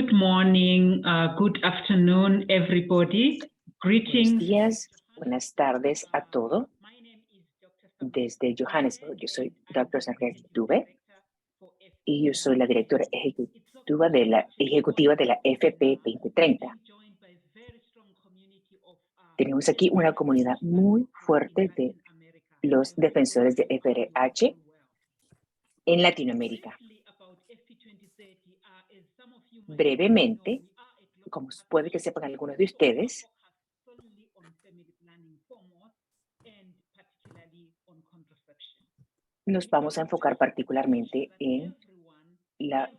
Good morning, good afternoon, everybody. Buenos Greetings. días, buenas tardes a todos. Desde Johannesburg, yo soy Dr. Sánchez Dube y yo soy la directora ejecutiva de la FP 2030. Tenemos aquí una comunidad muy fuerte de los defensores de FRH en Latinoamérica. Brevemente, como puede que sepan algunos de ustedes, nos vamos a enfocar particularmente en la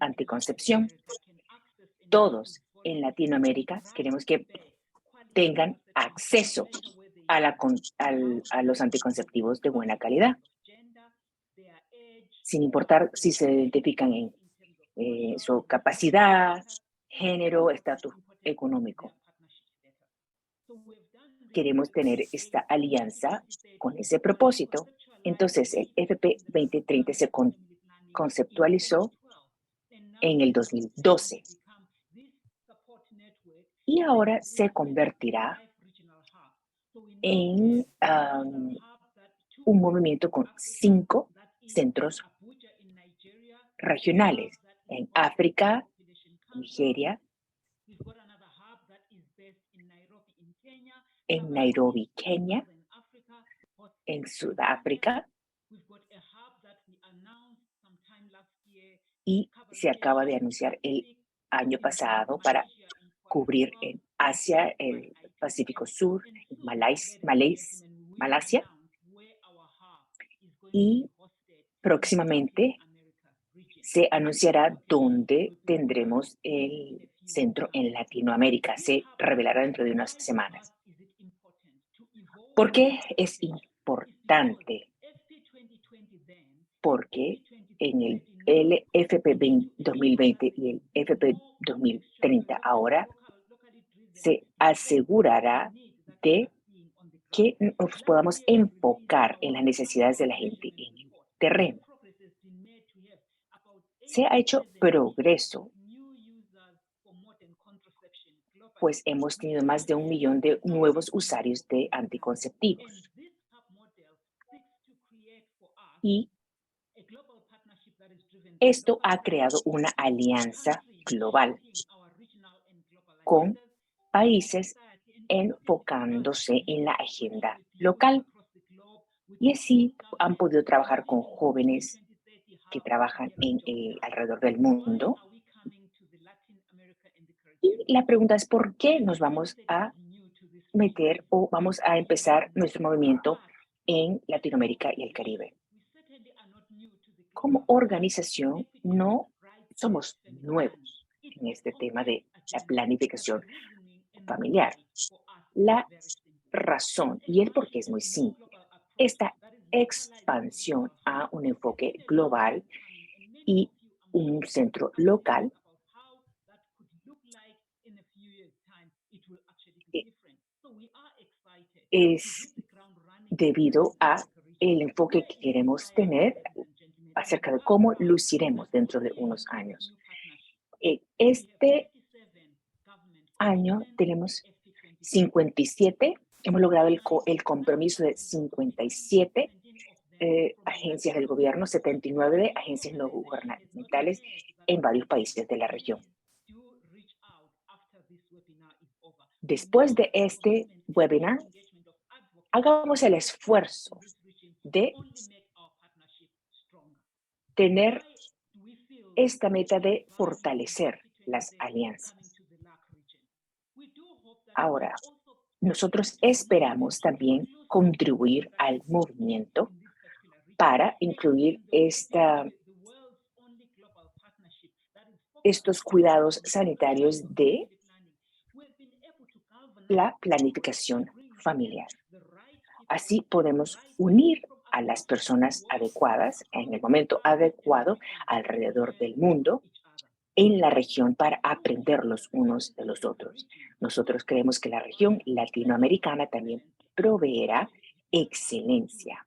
anticoncepción. Todos en Latinoamérica queremos que tengan acceso a los anticonceptivos de buena calidad, sin importar si se identifican en su capacidad, género, estatus económico. Queremos tener esta alianza con ese propósito. Entonces, el FP 2030 se conceptualizó en el 2012 y ahora se convertirá en un movimiento con 5 centros regionales en África, Nigeria, en Nairobi, Kenia, en Sudáfrica, y se acaba de anunciar el año pasado para cubrir en Asia, el Pacífico Sur, Malasia, y próximamente se anunciará dónde tendremos el centro en Latinoamérica. Se revelará dentro de unas semanas. ¿Por qué es importante? Porque en el FP 2020 y el FP 2030 ahora se asegurará de que nos podamos enfocar en las necesidades de la gente en el terreno. Se ha hecho progreso, pues hemos tenido más de 1 millón de nuevos usuarios de anticonceptivos. Y esto ha creado una alianza global con países enfocándose en la agenda local. Y así han podido trabajar con jóvenes que trabajan alrededor del mundo. Y la pregunta es, ¿por qué nos vamos a meter o vamos a empezar nuestro movimiento en Latinoamérica y el Caribe? Como organización, no somos nuevos en este tema de la planificación familiar. La razón y el por qué es muy simple. Esta expansión a un enfoque global y un centro local es debido a el enfoque que queremos tener acerca de cómo luciremos dentro de unos años. Este año tenemos 57, hemos logrado el compromiso de 57 agencias del gobierno, 79 de agencias no gubernamentales en varios países de la región. Después de este webinar, hagamos el esfuerzo de tener esta meta de fortalecer las alianzas. Ahora, nosotros esperamos también contribuir al movimiento para incluir estos cuidados sanitarios de la planificación familiar. Así podemos unir a las personas adecuadas en el momento adecuado alrededor del mundo, en la región, para aprender los unos de los otros. Nosotros creemos que la región latinoamericana también proveerá excelencia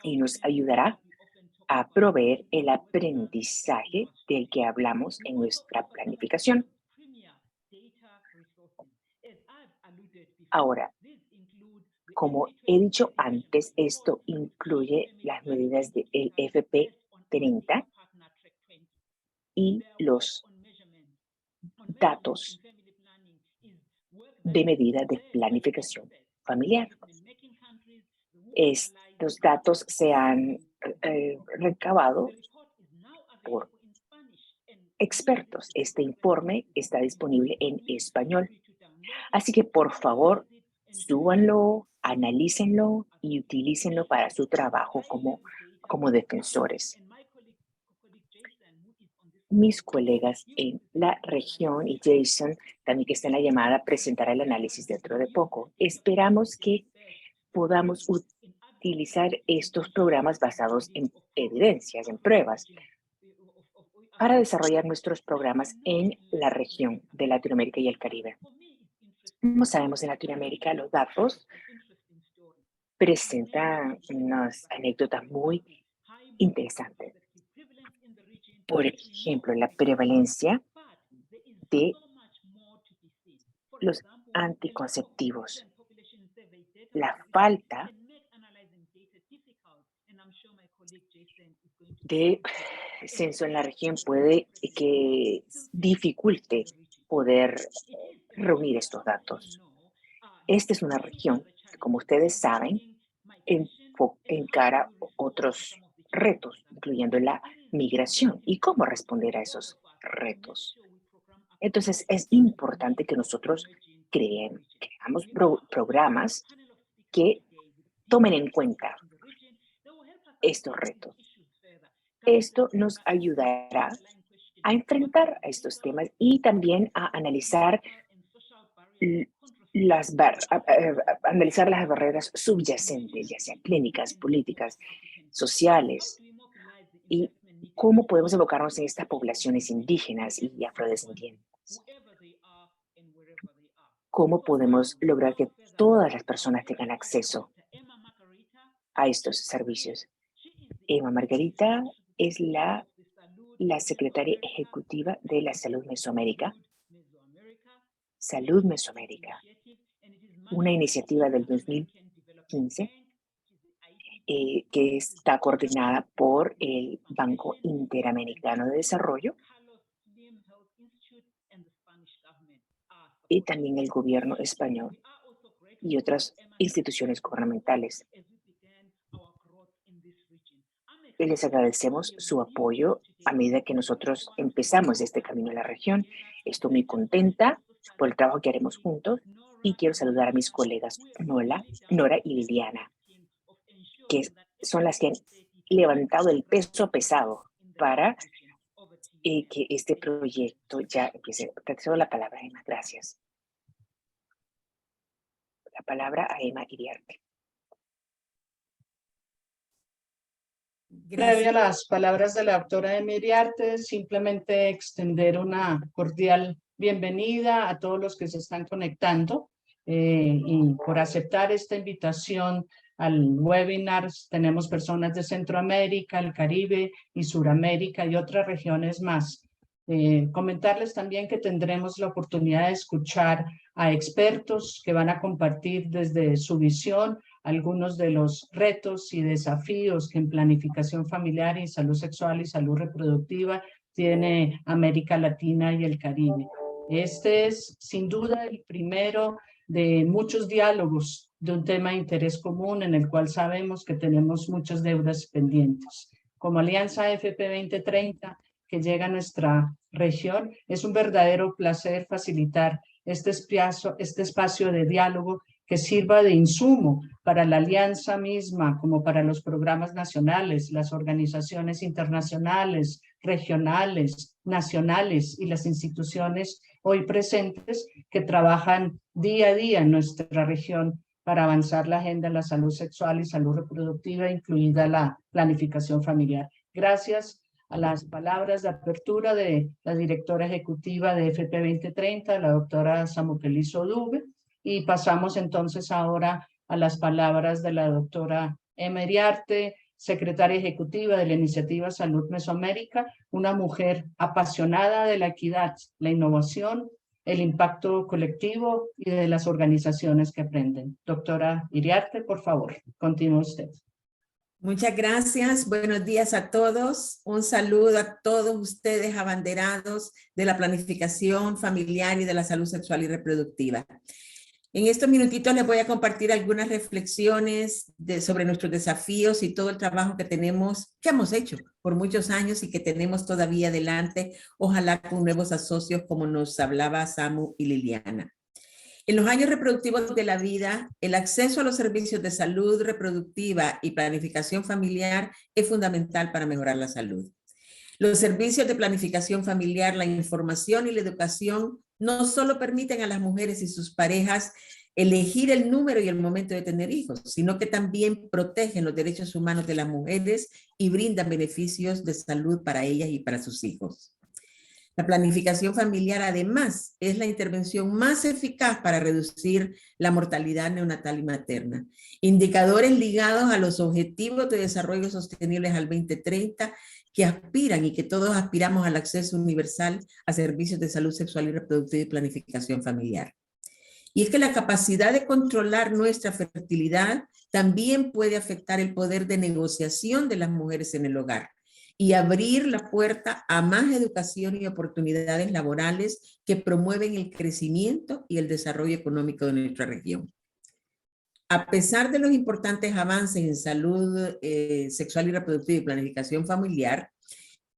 y nos ayudará a proveer el aprendizaje del que hablamos en nuestra planificación. Ahora, como he dicho antes, esto incluye las medidas del FP30 y los datos de medida de planificación familiar. Estos datos se han recabado por expertos. Este informe está disponible en español. Así que, por favor, súbanlo, analícenlo y utilícenlo para su trabajo como defensores. Mis colegas en la región y Jason, también que está en la llamada, presentará el análisis dentro de poco. Esperamos que podamos utilizar estos programas basados en evidencias, en pruebas, para desarrollar nuestros programas en la región de Latinoamérica y el Caribe. Como sabemos, en Latinoamérica los datos presentan unas anécdotas muy interesantes. Por ejemplo, la prevalencia de los anticonceptivos, la falta de censo en la región puede que dificulte poder reunir estos datos. Esta es una región que, como ustedes saben, encara otros retos, incluyendo la migración y cómo responder a esos retos. Entonces, es importante que nosotros creamos programas que tomen en cuenta estos retos. Esto nos ayudará a enfrentar a estos temas y también a analizar las barreras subyacentes, ya sean clínicas, políticas, sociales, y cómo podemos enfocarnos en estas poblaciones indígenas y afrodescendientes. Cómo podemos lograr que todas las personas tengan acceso a estos servicios. Emma Margarita es la secretaria ejecutiva de la Salud Mesoamérica. Salud Mesoamérica, una iniciativa del 2015 que está coordinada por el Banco Interamericano de Desarrollo y también el gobierno español y otras instituciones gubernamentales. Les agradecemos su apoyo a medida que nosotros empezamos este camino en la región. Estoy muy contenta por el trabajo que haremos juntos y quiero saludar a mis colegas Nora y Liliana, que son las que han levantado el peso pesado para que este proyecto ya empiece. Te cedo la palabra, Emma. Gracias. La palabra a Emma Iriarte. Previa a las palabras de la doctora Emma Iriarte, simplemente extender una cordial bienvenida a todos los que se están conectando y por aceptar esta invitación al webinar. Tenemos personas de Centroamérica, el Caribe y Suramérica y otras regiones más. Comentarles también que tendremos la oportunidad de escuchar a expertos que van a compartir desde su visión algunos de los retos y desafíos que en planificación familiar y salud sexual y salud reproductiva tiene América Latina y el Caribe. Este es sin duda el primero de muchos diálogos de un tema de interés común en el cual sabemos que tenemos muchas deudas pendientes. Como Alianza FP 2030 que llega a nuestra región, es un verdadero placer facilitar este espacio de diálogo que sirva de insumo para la alianza misma, como para los programas nacionales, las organizaciones internacionales, regionales, nacionales y las instituciones hoy presentes que trabajan día a día en nuestra región para avanzar la agenda de la salud sexual y salud reproductiva, incluida la planificación familiar. Gracias a las palabras de apertura de la directora ejecutiva de FP 2030, la doctora Samukeliso Dube, y pasamos entonces ahora a las palabras de la doctora Emma Iriarte, secretaria ejecutiva de la Iniciativa Salud Mesoamérica, una mujer apasionada de la equidad, la innovación, el impacto colectivo y de las organizaciones que aprenden. Doctora Iriarte, por favor, continúe usted. Muchas gracias. Buenos días a todos. Un saludo a todos ustedes abanderados de la planificación familiar y de la salud sexual y reproductiva. En estos minutitos les voy a compartir algunas reflexiones sobre nuestros desafíos y todo el trabajo que hemos hecho por muchos años y que tenemos todavía adelante, ojalá con nuevos asocios como nos hablaba Samu y Liliana. En los años reproductivos de la vida, el acceso a los servicios de salud reproductiva y planificación familiar es fundamental para mejorar la salud. Los servicios de planificación familiar, la información y la educación no solo permiten a las mujeres y sus parejas elegir el número y el momento de tener hijos, sino que también protegen los derechos humanos de las mujeres y brindan beneficios de salud para ellas y para sus hijos. La planificación familiar, además, es la intervención más eficaz para reducir la mortalidad neonatal y materna. Indicadores ligados a los objetivos de desarrollo sostenibles al 2030 que aspiran y que todos aspiramos al acceso universal a servicios de salud sexual y reproductiva y planificación familiar. Y es que la capacidad de controlar nuestra fertilidad también puede afectar el poder de negociación de las mujeres en el hogar y abrir la puerta a más educación y oportunidades laborales que promueven el crecimiento y el desarrollo económico de nuestra región. A pesar de los importantes avances en salud sexual y reproductiva y planificación familiar,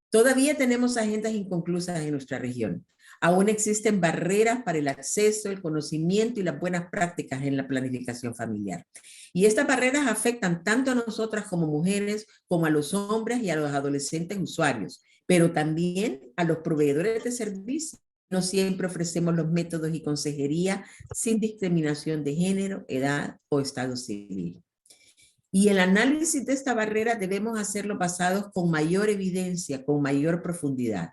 todavía tenemos agendas inconclusas en nuestra región. Aún existen barreras para el acceso, el conocimiento y las buenas prácticas en la planificación familiar. Y estas barreras afectan tanto a nosotras como mujeres, como a los hombres y a los adolescentes usuarios, pero también a los proveedores de servicios. No siempre ofrecemos los métodos y consejería sin discriminación de género, edad o estado civil. Y el análisis de esta barrera debemos hacerlo basados con mayor evidencia, con mayor profundidad.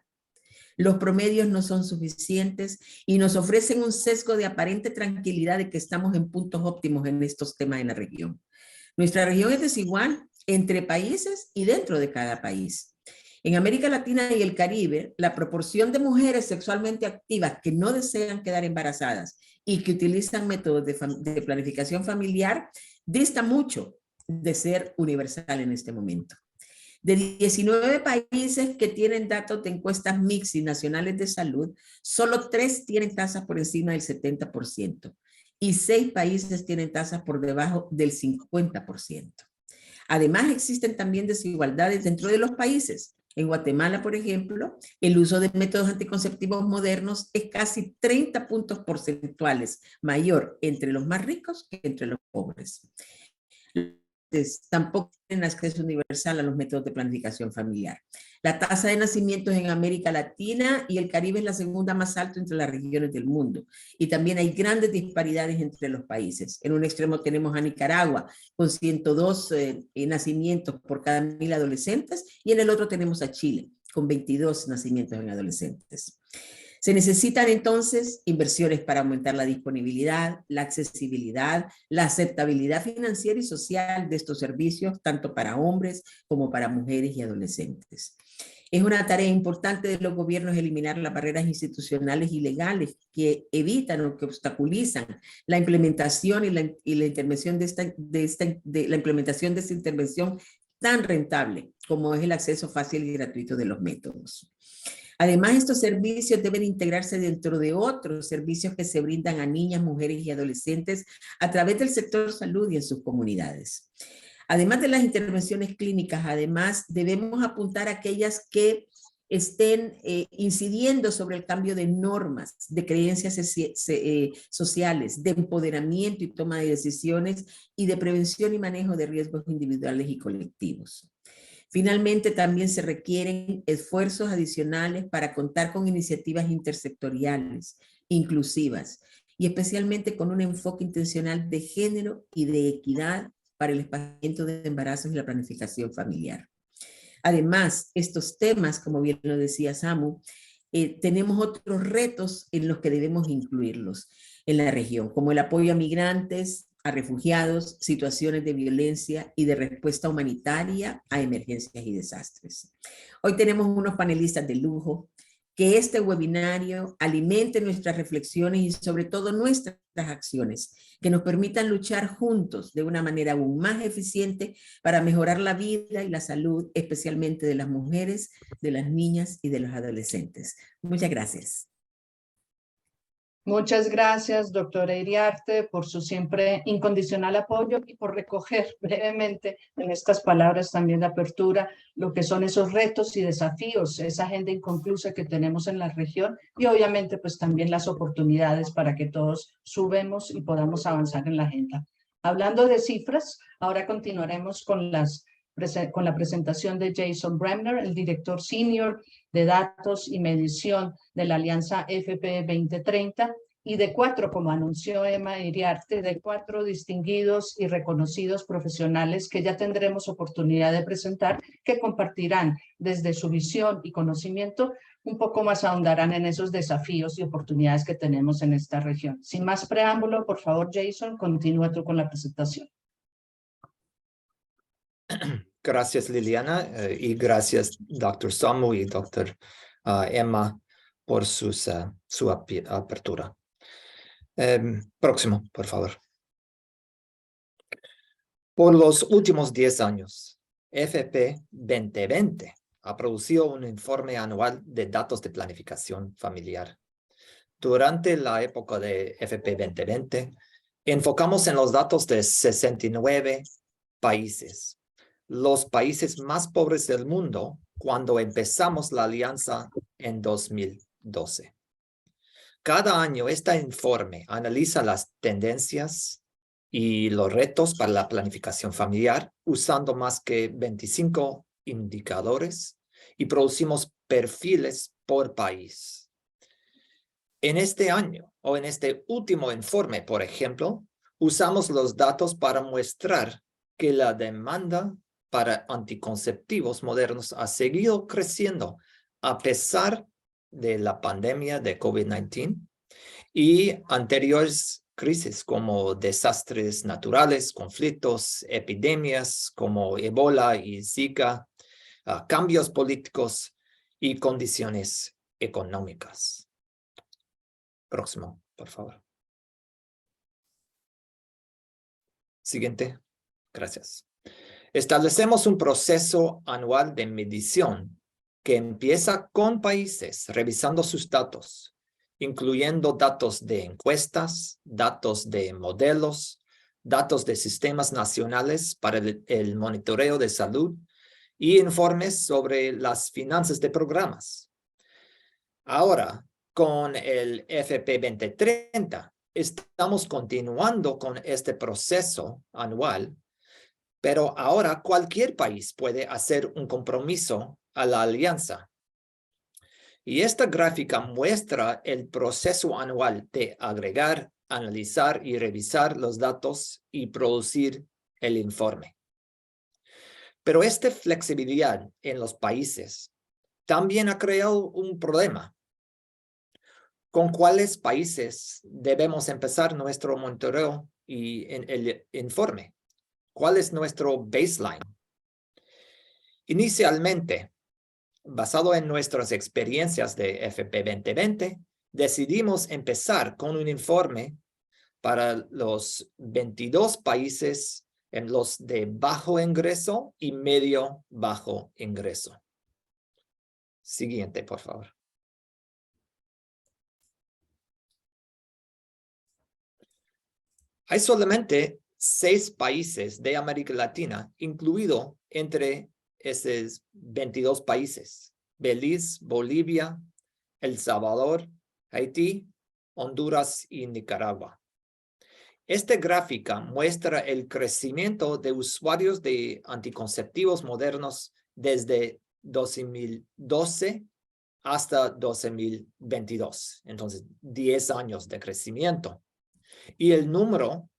Los promedios no son suficientes y nos ofrecen un sesgo de aparente tranquilidad de que estamos en puntos óptimos en estos temas en la región. Nuestra región es desigual entre países y dentro de cada país. En América Latina y el Caribe, la proporción de mujeres sexualmente activas que no desean quedar embarazadas y que utilizan métodos de planificación familiar dista mucho de ser universal en este momento. De 19 países que tienen datos de encuestas mixtas y nacionales de salud, solo 3 tienen tasas por encima del 70% y 6 países tienen tasas por debajo del 50%. Además, existen también desigualdades dentro de los países. En Guatemala, por ejemplo, el uso de métodos anticonceptivos modernos es casi 30 puntos porcentuales mayor entre los más ricos que entre los pobres. Tampoco tienen acceso universal a los métodos de planificación familiar. La tasa de nacimientos en América Latina y el Caribe es la segunda más alta entre las regiones del mundo. Y también hay grandes disparidades entre los países. En un extremo tenemos a Nicaragua con 102 nacimientos por cada 1.000 adolescentes y en el otro tenemos a Chile con 22 nacimientos en adolescentes. Se necesitan entonces inversiones para aumentar la disponibilidad, la accesibilidad, la aceptabilidad financiera y social de estos servicios, tanto para hombres como para mujeres y adolescentes. Es una tarea importante de los gobiernos eliminar las barreras institucionales y legales que evitan o que obstaculizan la implementación y la intervención la implementación de esta intervención tan rentable como es el acceso fácil y gratuito de los métodos. Además, estos servicios deben integrarse dentro de otros servicios que se brindan a niñas, mujeres y adolescentes a través del sector salud y en sus comunidades. Además de las intervenciones clínicas, además debemos apuntar a aquellas que estén incidiendo sobre el cambio de normas, de creencias sociales, de empoderamiento y toma de decisiones y de prevención y manejo de riesgos individuales y colectivos. Finalmente, también se requieren esfuerzos adicionales para contar con iniciativas intersectoriales, inclusivas, y especialmente con un enfoque intencional de género y de equidad para el espaciamiento de embarazos y la planificación familiar. Además, estos temas, como bien lo decía Samu, tenemos otros retos en los que debemos incluirlos en la región, como el apoyo a migrantes, a refugiados, situaciones de violencia y de respuesta humanitaria a emergencias y desastres. Hoy tenemos unos panelistas de lujo. Que este webinario alimente nuestras reflexiones y sobre todo nuestras acciones, que nos permitan luchar juntos de una manera aún más eficiente para mejorar la vida y la salud, especialmente de las mujeres, de las niñas y de los adolescentes. Muchas gracias. Muchas gracias, doctora Iriarte, por su siempre incondicional apoyo y por recoger brevemente en estas palabras también de apertura lo que son esos retos y desafíos, esa agenda inconclusa que tenemos en la región y obviamente pues también las oportunidades para que todos subemos y podamos avanzar en la agenda. Hablando de cifras, ahora continuaremos con la presentación de Jason Bremner, el director senior de datos y medición de la Alianza FP 2030 y de 4, como anunció Emma Iriarte, de 4 distinguidos y reconocidos profesionales que ya tendremos oportunidad de presentar, que compartirán desde su visión y conocimiento, un poco más ahondarán en esos desafíos y oportunidades que tenemos en esta región. Sin más preámbulo, por favor, Jason, continúa tú con la presentación. Gracias, Liliana, y gracias, Dr. Samu y Dr. Emma, por su apertura. Próximo, por favor. Por los últimos 10 años, FP 2020 ha producido un informe anual de datos de planificación familiar. Durante la época de FP 2020, enfocamos en los datos de 69 países. Los países más pobres del mundo cuando empezamos la alianza en 2012. Cada año este informe analiza las tendencias y los retos para la planificación familiar usando más que 25 indicadores y producimos perfiles por país. En este año o en este último informe, por ejemplo, usamos los datos para mostrar que la demanda para anticonceptivos modernos ha seguido creciendo a pesar de la pandemia de COVID-19 y anteriores crisis como desastres naturales, conflictos, epidemias como Ebola y Zika, cambios políticos y condiciones económicas. Próximo, por favor. Siguiente. Gracias. Establecemos un proceso anual de medición que empieza con países revisando sus datos, incluyendo datos de encuestas, datos de modelos, datos de sistemas nacionales para el monitoreo de salud y informes sobre las finanzas de programas. Ahora, con el FP 2030, estamos continuando con este proceso anual, pero ahora cualquier país puede hacer un compromiso a la alianza. Y esta gráfica muestra el proceso anual de agregar, analizar y revisar los datos y producir el informe. Pero esta flexibilidad en los países también ha creado un problema. ¿Con cuáles países debemos empezar nuestro monitoreo y el informe? ¿Cuál es nuestro baseline? Inicialmente, basado en nuestras experiencias de FP 2020, decidimos empezar con un informe para los 22 países en los de bajo ingreso y medio bajo ingreso. Siguiente, por favor. Hay solamente 6 países de América Latina, incluido entre esos 22 países: Belice, Bolivia, El Salvador, Haití, Honduras y Nicaragua. Esta gráfica muestra el crecimiento de usuarios de anticonceptivos modernos desde 2012 hasta 2022. Entonces, 10 años de crecimiento. Y el número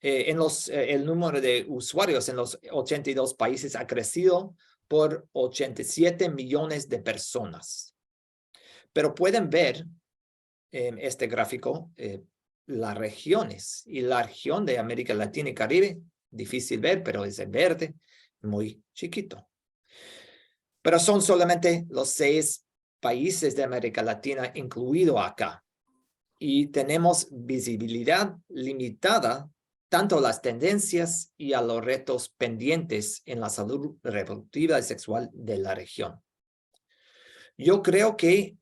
de usuarios en los 82 países ha crecido por 87 millones de personas. Pero pueden ver en este gráfico las regiones. Y la región de América Latina y Caribe, difícil ver, pero es en verde, muy chiquito. Pero son solamente los 6 países de América Latina incluidos acá. Y tenemos visibilidad limitada tanto a las tendencias y a los retos pendientes en la salud reproductiva y sexual de la región. Yo creo que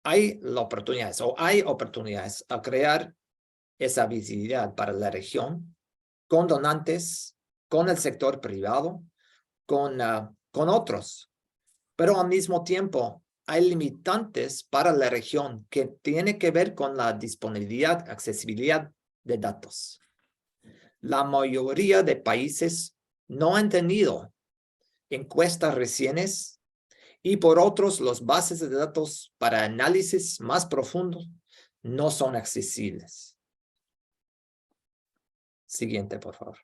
hay oportunidades a crear esa visibilidad para la región con donantes, con el sector privado, con otros. Pero al mismo tiempo, hay limitantes para la región que tiene que ver con la disponibilidad, accesibilidad de datos. La mayoría de países no han tenido encuestas recientes y por otros, las bases de datos para análisis más profundos no son accesibles. Siguiente, por favor.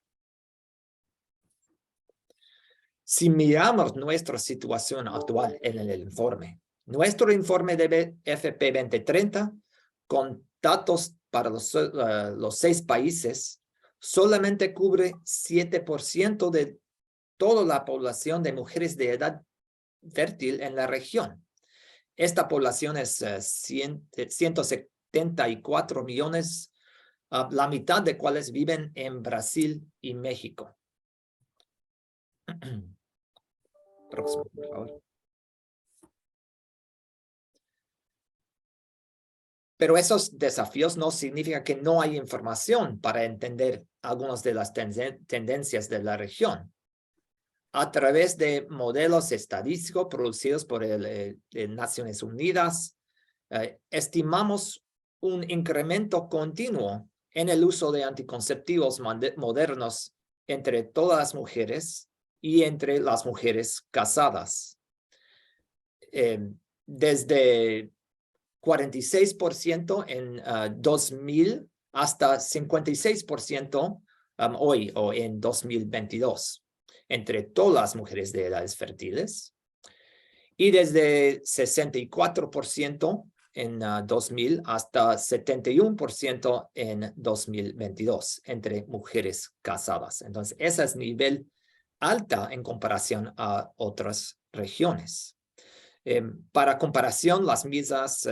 Si miramos nuestra situación actual en el informe, nuestro informe de FP 2030, con datos para los 6 países, solamente cubre 7% de toda la población de mujeres de edad fértil en la región. Esta población es 174 millones, la mitad de cuales viven en Brasil y México. Próximo, por favor. Pero esos desafíos no significan que no hay información para entender algunas de las tendencias de la región. A través de modelos estadísticos producidos por Naciones Unidas, estimamos un incremento continuo en el uso de anticonceptivos modernos entre todas las mujeres y entre las mujeres casadas. Desde 46% en 2000 hasta 56% hoy o en 2022 entre todas las mujeres de edades fértiles y desde 64% en 2000 hasta 71% en 2022 entre mujeres casadas. Entonces, ese es nivel alta en comparación a otras regiones. Para comparación, las mismas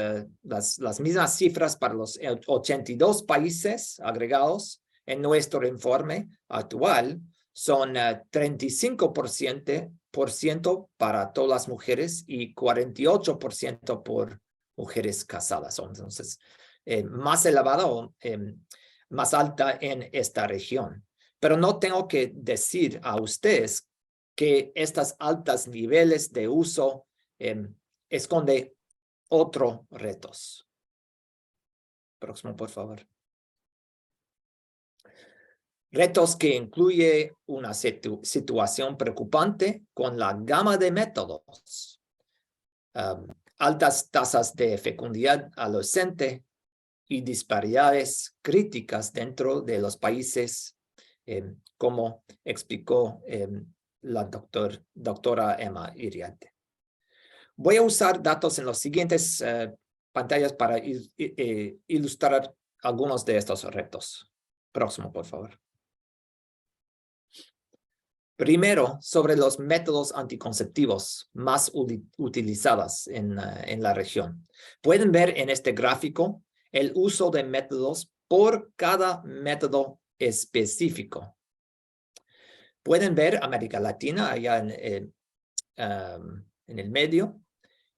cifras para los 82 países agregados en nuestro informe actual son 35% para todas las mujeres y 48% por mujeres casadas. Entonces, más elevada o más alta en esta región. Pero no tengo que decir a ustedes que estos altos niveles de uso esconde otros retos. Próximo, por favor. Retos que incluye una situación preocupante con la gama de métodos. Altas tasas de fecundidad adolescente y disparidades críticas dentro de los países, como explicó la doctora Emma Iriarte. Voy a usar datos en las siguientes pantallas para ilustrar algunos de estos retos. Próximo, por favor. Primero, sobre los métodos anticonceptivos más utilizados en la región. Pueden ver en este gráfico el uso de métodos por cada método específico. Pueden ver América Latina allá en el medio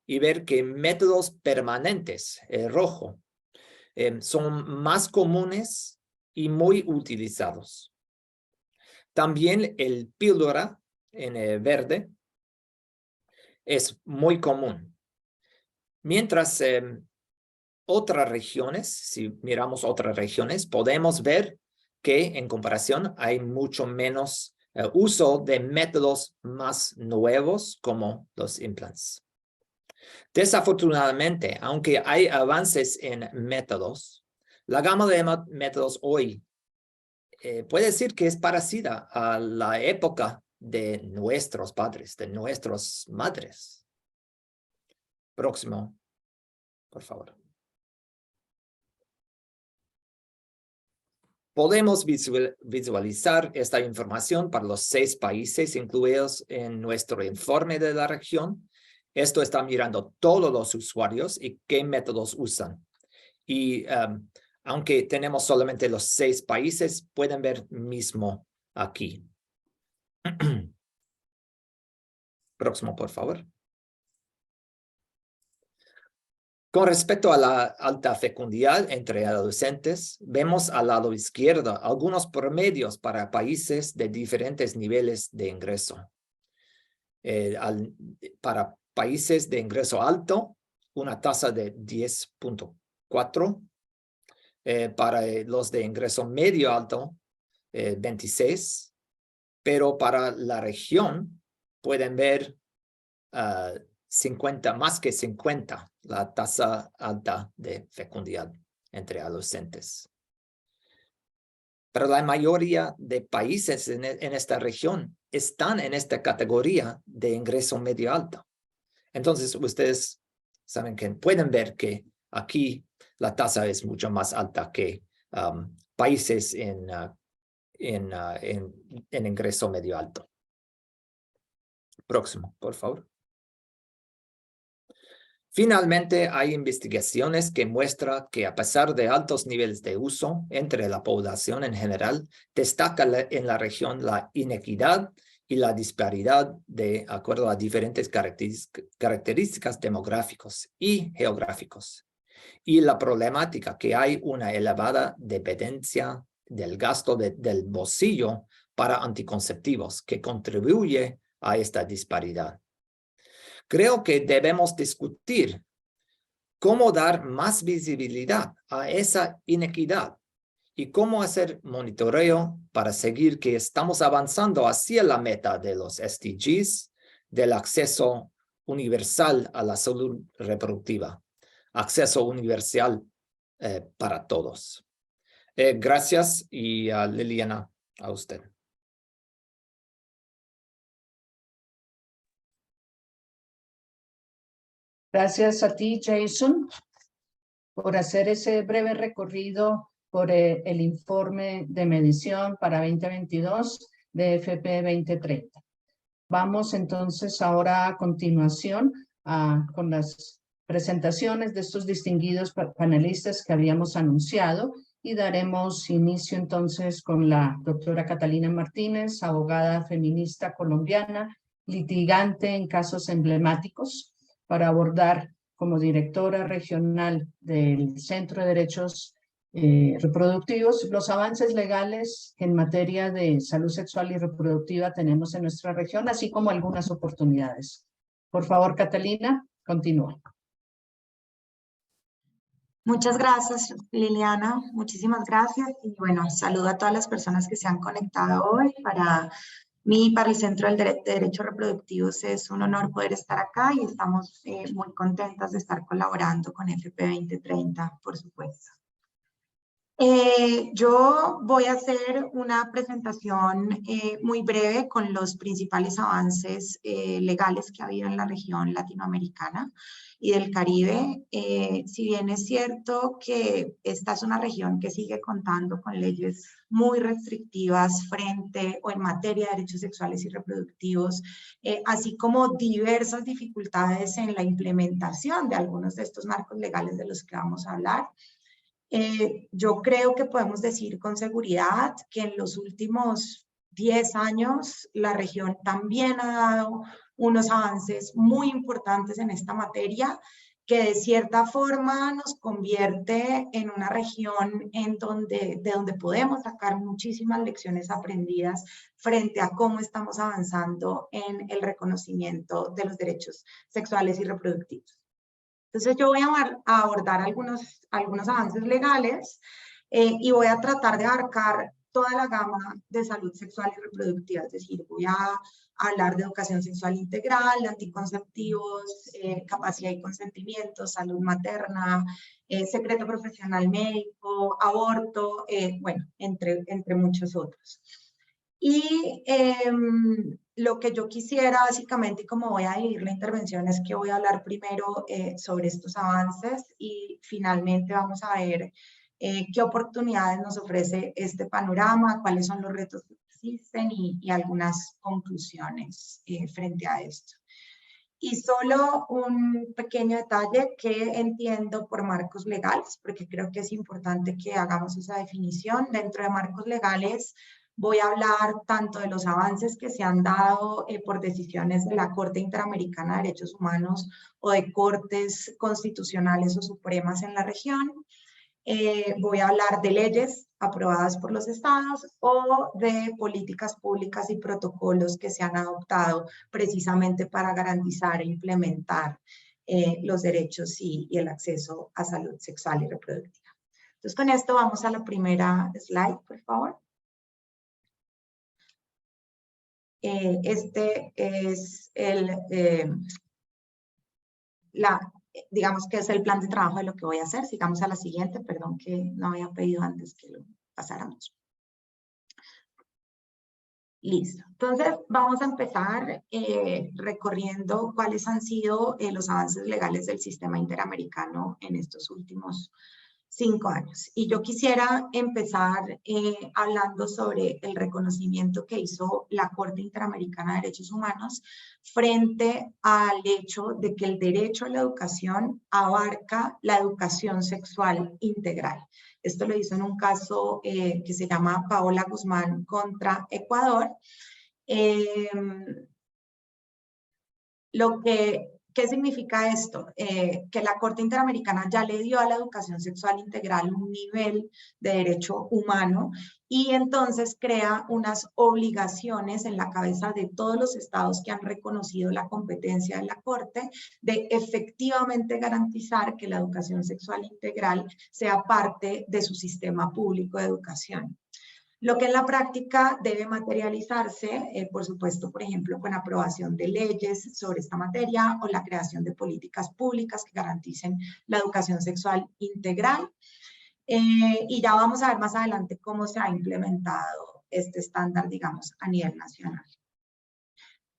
y ver que métodos permanentes, el rojo, son más comunes y muy utilizados. También el píldora en el verde es muy común. Mientras otras regiones, si miramos otras regiones, podemos ver que en comparación hay mucho menos uso de métodos más nuevos como los implantes. Desafortunadamente, aunque hay avances en métodos, la gama de métodos hoy puede decir que es parecida a la época de nuestros padres, de nuestras madres. Próximo, por favor. Podemos visualizar esta información para los 6 países incluidos en nuestro informe de la región. Esto está mirando todos los usuarios y qué métodos usan. Y aunque tenemos solamente los 6 países, pueden ver mismo aquí. Próximo, por favor. Con respecto a la alta fecundidad entre adolescentes, vemos al lado izquierdo algunos promedios para países de diferentes niveles de ingreso. Para países de ingreso alto, una tasa de 10.4. Para los de ingreso medio alto, 26. Pero para la región, pueden ver 50, más que 50, la tasa alta de fecundidad entre adolescentes. Pero la mayoría de países en esta región están en esta categoría de ingreso medio alto. Entonces, ustedes saben que pueden ver que aquí la tasa es mucho más alta que países en ingreso medio alto. Próximo, por favor. Finalmente, hay investigaciones que muestran que a pesar de altos niveles de uso entre la población en general, destaca en la región la inequidad y la disparidad de acuerdo a diferentes características demográficas y geográficos. Y la problemática que hay una elevada dependencia del gasto del bolsillo para anticonceptivos que contribuye a esta disparidad. Creo que debemos discutir cómo dar más visibilidad a esa inequidad y cómo hacer monitoreo para seguir que estamos avanzando hacia la meta de los SDGs del acceso universal a la salud reproductiva, acceso universal para todos. Gracias y Liliana, a usted. Gracias a ti, Jason, por hacer ese breve recorrido por el informe de medición para 2022 de FP 2030. Vamos entonces ahora a continuación con las presentaciones de estos distinguidos panelistas que habíamos anunciado y daremos inicio entonces con la doctora Catalina Martínez, abogada feminista colombiana, litigante en casos emblemáticos, para abordar como directora regional del Centro de Derechos Reproductivos los avances legales en materia de salud sexual y reproductiva tenemos en nuestra región, así como algunas oportunidades. Por favor, Catalina, continúa. Muchas gracias, Liliana. Muchísimas gracias. Y bueno, saludo a todas las personas que se han conectado hoy. Para mí, para el Centro de Derechos Reproductivos, es un honor poder estar acá y estamos muy contentas de estar colaborando con FP 2030, por supuesto. Yo voy a hacer una presentación muy breve con los principales avances legales que ha habido en la región latinoamericana y del Caribe. Si bien es cierto que esta es una región que sigue contando con leyes muy restrictivas frente o en materia de derechos sexuales y reproductivos, así como diversas dificultades en la implementación de algunos de estos marcos legales de los que vamos a hablar. Yo creo que podemos decir con seguridad que en los últimos 10 años la región también ha dado unos avances muy importantes en esta materia que de cierta forma nos convierte en una región de donde podemos sacar muchísimas lecciones aprendidas frente a cómo estamos avanzando en el reconocimiento de los derechos sexuales y reproductivos. Entonces yo voy a abordar algunos avances legales y voy a tratar de abarcar toda la gama de salud sexual y reproductiva, es decir, voy a hablar de educación sexual integral, de anticonceptivos, capacidad y consentimiento, salud materna, secreto profesional médico, aborto, bueno, entre muchos otros. Y lo que yo quisiera básicamente, y como voy a dividir la intervención, es que voy a hablar primero sobre estos avances y finalmente vamos a ver qué oportunidades nos ofrece este panorama, cuáles son los retos que existen y algunas conclusiones frente a esto. Y solo un pequeño detalle que entiendo por marcos legales, porque creo que es importante que hagamos esa definición. Dentro de marcos legales voy a hablar tanto de los avances que se han dado por decisiones de la Corte Interamericana de Derechos Humanos o de cortes constitucionales o supremas en la región. Voy a hablar de leyes aprobadas por los estados o de políticas públicas y protocolos que se han adoptado precisamente para garantizar e implementar los derechos y el acceso a salud sexual y reproductiva. Entonces, con esto vamos a la primera slide, por favor. Este es digamos que es el plan de trabajo de lo que voy a hacer. Sigamos a la siguiente, perdón que no había pedido antes que lo pasáramos. Listo. Entonces vamos a empezar recorriendo cuáles han sido los avances legales del sistema interamericano en estos últimos 5 años. Y yo quisiera empezar hablando sobre el reconocimiento que hizo la Corte Interamericana de Derechos Humanos frente al hecho de que el derecho a la educación abarca la educación sexual integral. Esto lo hizo en un caso que se llama Paola Guzmán contra Ecuador. ¿Qué significa esto? Que la Corte Interamericana ya le dio a la educación sexual integral un nivel de derecho humano y entonces crea unas obligaciones en la cabeza de todos los estados que han reconocido la competencia de la Corte de efectivamente garantizar que la educación sexual integral sea parte de su sistema público de educación. Lo que en la práctica debe materializarse, por supuesto, por ejemplo, con aprobación de leyes sobre esta materia o la creación de políticas públicas que garanticen la educación sexual integral. Y ya vamos a ver más adelante cómo se ha implementado este estándar, digamos, a nivel nacional.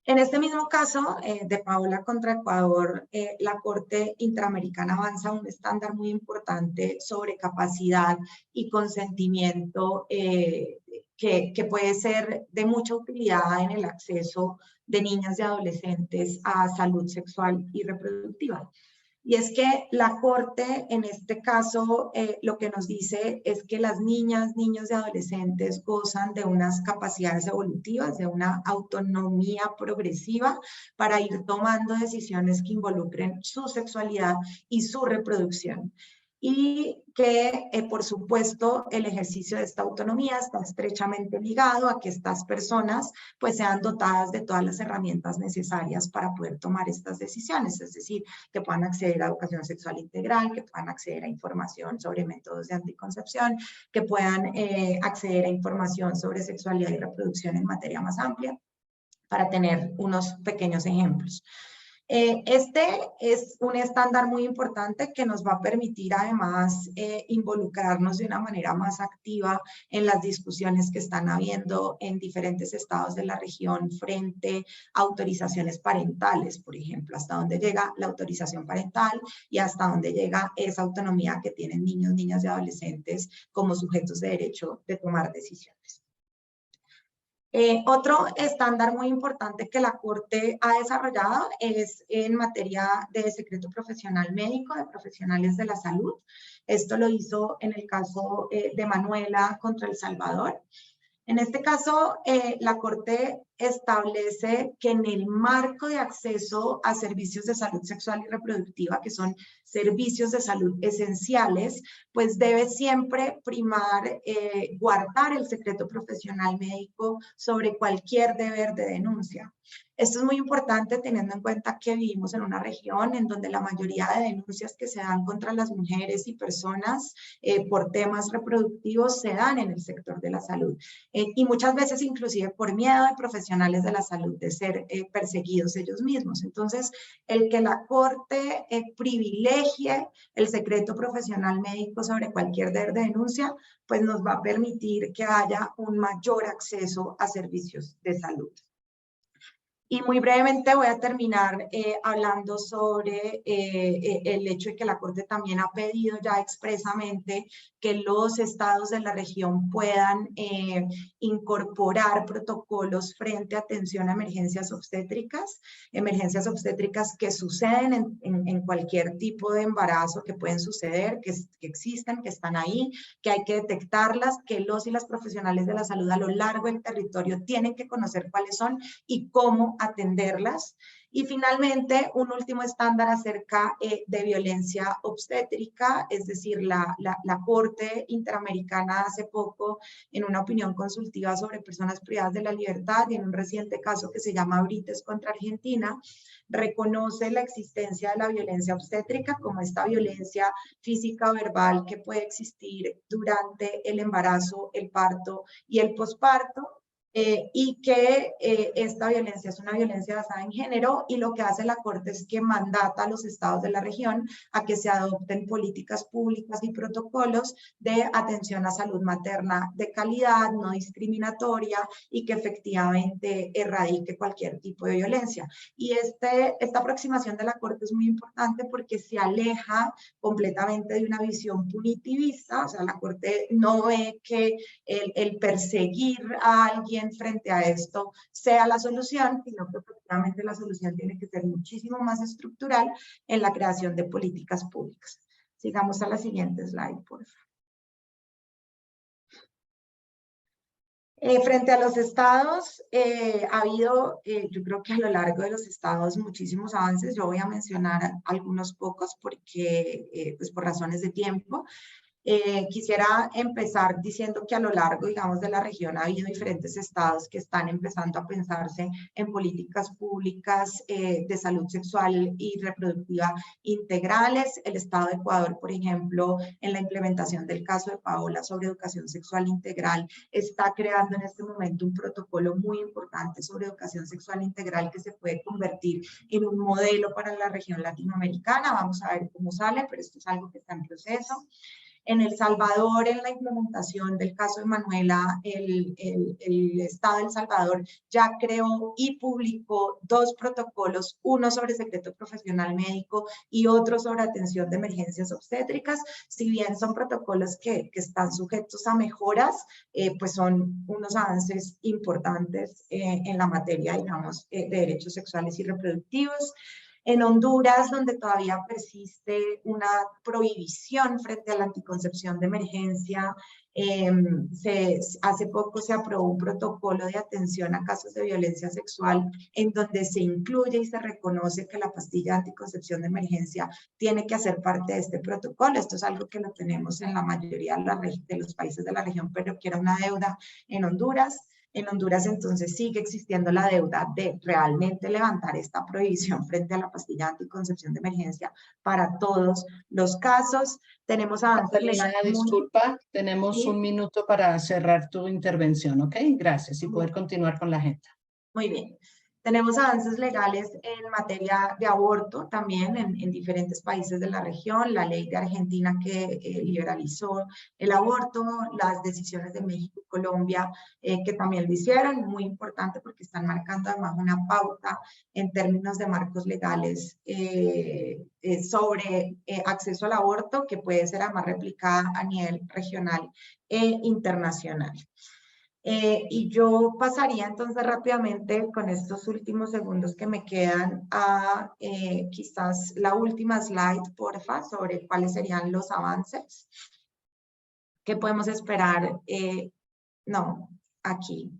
En este mismo caso de Paola contra Ecuador, la Corte Interamericana avanza un estándar muy importante sobre capacidad y consentimiento que puede ser de mucha utilidad en el acceso de niñas y adolescentes a salud sexual y reproductiva. Y es que la Corte, en este caso, lo que nos dice es que las niñas, niños y adolescentes gozan de unas capacidades evolutivas, de una autonomía progresiva para ir tomando decisiones que involucren su sexualidad y su reproducción. Y que, por supuesto, el ejercicio de esta autonomía está estrechamente ligado a que estas personas pues sean dotadas de todas las herramientas necesarias para poder tomar estas decisiones, es decir, que puedan acceder a educación sexual integral, que puedan acceder a información sobre métodos de anticoncepción, que puedan acceder a información sobre sexualidad y reproducción en materia más amplia, para tener unos pequeños ejemplos. Este es un estándar muy importante que nos va a permitir además involucrarnos de una manera más activa en las discusiones que están habiendo en diferentes estados de la región frente a autorizaciones parentales, por ejemplo, hasta dónde llega la autorización parental y hasta dónde llega esa autonomía que tienen niños, niñas y adolescentes como sujetos de derecho de tomar decisiones. Otro estándar muy importante que la Corte ha desarrollado es en materia de secreto profesional médico de profesionales de la salud. Esto lo hizo en el caso de Manuela contra El Salvador. En este caso, la Corte establece que en el marco de acceso a servicios de salud sexual y reproductiva, que son servicios de salud esenciales, pues debe siempre primar, guardar el secreto profesional médico sobre cualquier deber de denuncia. Esto es muy importante teniendo en cuenta que vivimos en una región en donde la mayoría de denuncias que se dan contra las mujeres y personas por temas reproductivos se dan en el sector de la salud. Y muchas veces inclusive por miedo de profesionales de la salud de ser perseguidos ellos mismos. Entonces, el que la Corte privilegie el secreto profesional médico sobre cualquier deber de denuncia, pues nos va a permitir que haya un mayor acceso a servicios de salud. Y muy brevemente voy a terminar hablando sobre el hecho de que la Corte también ha pedido ya expresamente que los estados de la región puedan incorporar protocolos frente a atención a emergencias obstétricas que suceden en cualquier tipo de embarazo, que pueden suceder, que existen, que están ahí, que hay que detectarlas, que los y las profesionales de la salud a lo largo del territorio tienen que conocer cuáles son y cómo atenderlas. Y finalmente, un último estándar acerca de violencia obstétrica, es decir, la Corte Interamericana hace poco, en una opinión consultiva sobre personas privadas de la libertad y en un reciente caso que se llama Brites contra Argentina, reconoce la existencia de la violencia obstétrica como esta violencia física o verbal que puede existir durante el embarazo, el parto y el posparto. Y que esta violencia es una violencia basada en género, y lo que hace la Corte es que mandata a los estados de la región a que se adopten políticas públicas y protocolos de atención a salud materna de calidad, no discriminatoria, y que efectivamente erradique cualquier tipo de violencia. Y esta aproximación de la Corte es muy importante porque se aleja completamente de una visión punitivista. O sea, la Corte no ve que el perseguir a alguien frente a esto sea la solución, sino que efectivamente la solución tiene que ser muchísimo más estructural en la creación de políticas públicas. Sigamos a la siguiente slide, por favor. Frente a los estados, ha habido, yo creo que a lo largo de los estados, muchísimos avances. Yo voy a mencionar algunos pocos porque, pues por razones de tiempo. Quisiera empezar diciendo que a lo largo, digamos, de la región ha habido diferentes estados que están empezando a pensarse en políticas públicas de salud sexual y reproductiva integrales. El estado de Ecuador, por ejemplo, en la implementación del caso de Paola sobre educación sexual integral, está creando en este momento un protocolo muy importante sobre educación sexual integral que se puede convertir en un modelo para la región latinoamericana. Vamos a ver cómo sale, pero esto es algo que está en proceso. En El Salvador, en la implementación del caso de Manuela, el Estado de El Salvador ya creó y publicó 2 protocolos, uno sobre secreto profesional médico y otro sobre atención de emergencias obstétricas. Si bien son protocolos que están sujetos a mejoras, pues son unos avances importantes en la materia, digamos, de derechos sexuales y reproductivos. En Honduras, donde todavía persiste una prohibición frente a la anticoncepción de emergencia, hace poco se aprobó un protocolo de atención a casos de violencia sexual en donde se incluye y se reconoce que la pastilla de anticoncepción de emergencia tiene que hacer parte de este protocolo. Esto es algo que lo tenemos en la mayoría de los países de la región, pero que era una deuda en Honduras. En Honduras entonces sigue existiendo la deuda de realmente levantar esta prohibición frente a la pastilla de anticoncepción de emergencia para todos los casos. Tenemos avances legales. Disculpa, tenemos ¿Sí? un minuto para cerrar tu intervención, ¿ok? Gracias, y poder continuar con la agenda. Muy bien. Tenemos avances legales en materia de aborto también en diferentes países de la región. La ley de Argentina que liberalizó el aborto, las decisiones de México y Colombia que también lo hicieron, muy importante porque están marcando además una pauta en términos de marcos legales sobre acceso al aborto que puede ser además replicada a nivel regional e internacional. Y yo pasaría entonces rápidamente con estos últimos segundos que me quedan a quizás la última slide, porfa, sobre cuáles serían los avances. ¿Qué podemos esperar? No, aquí.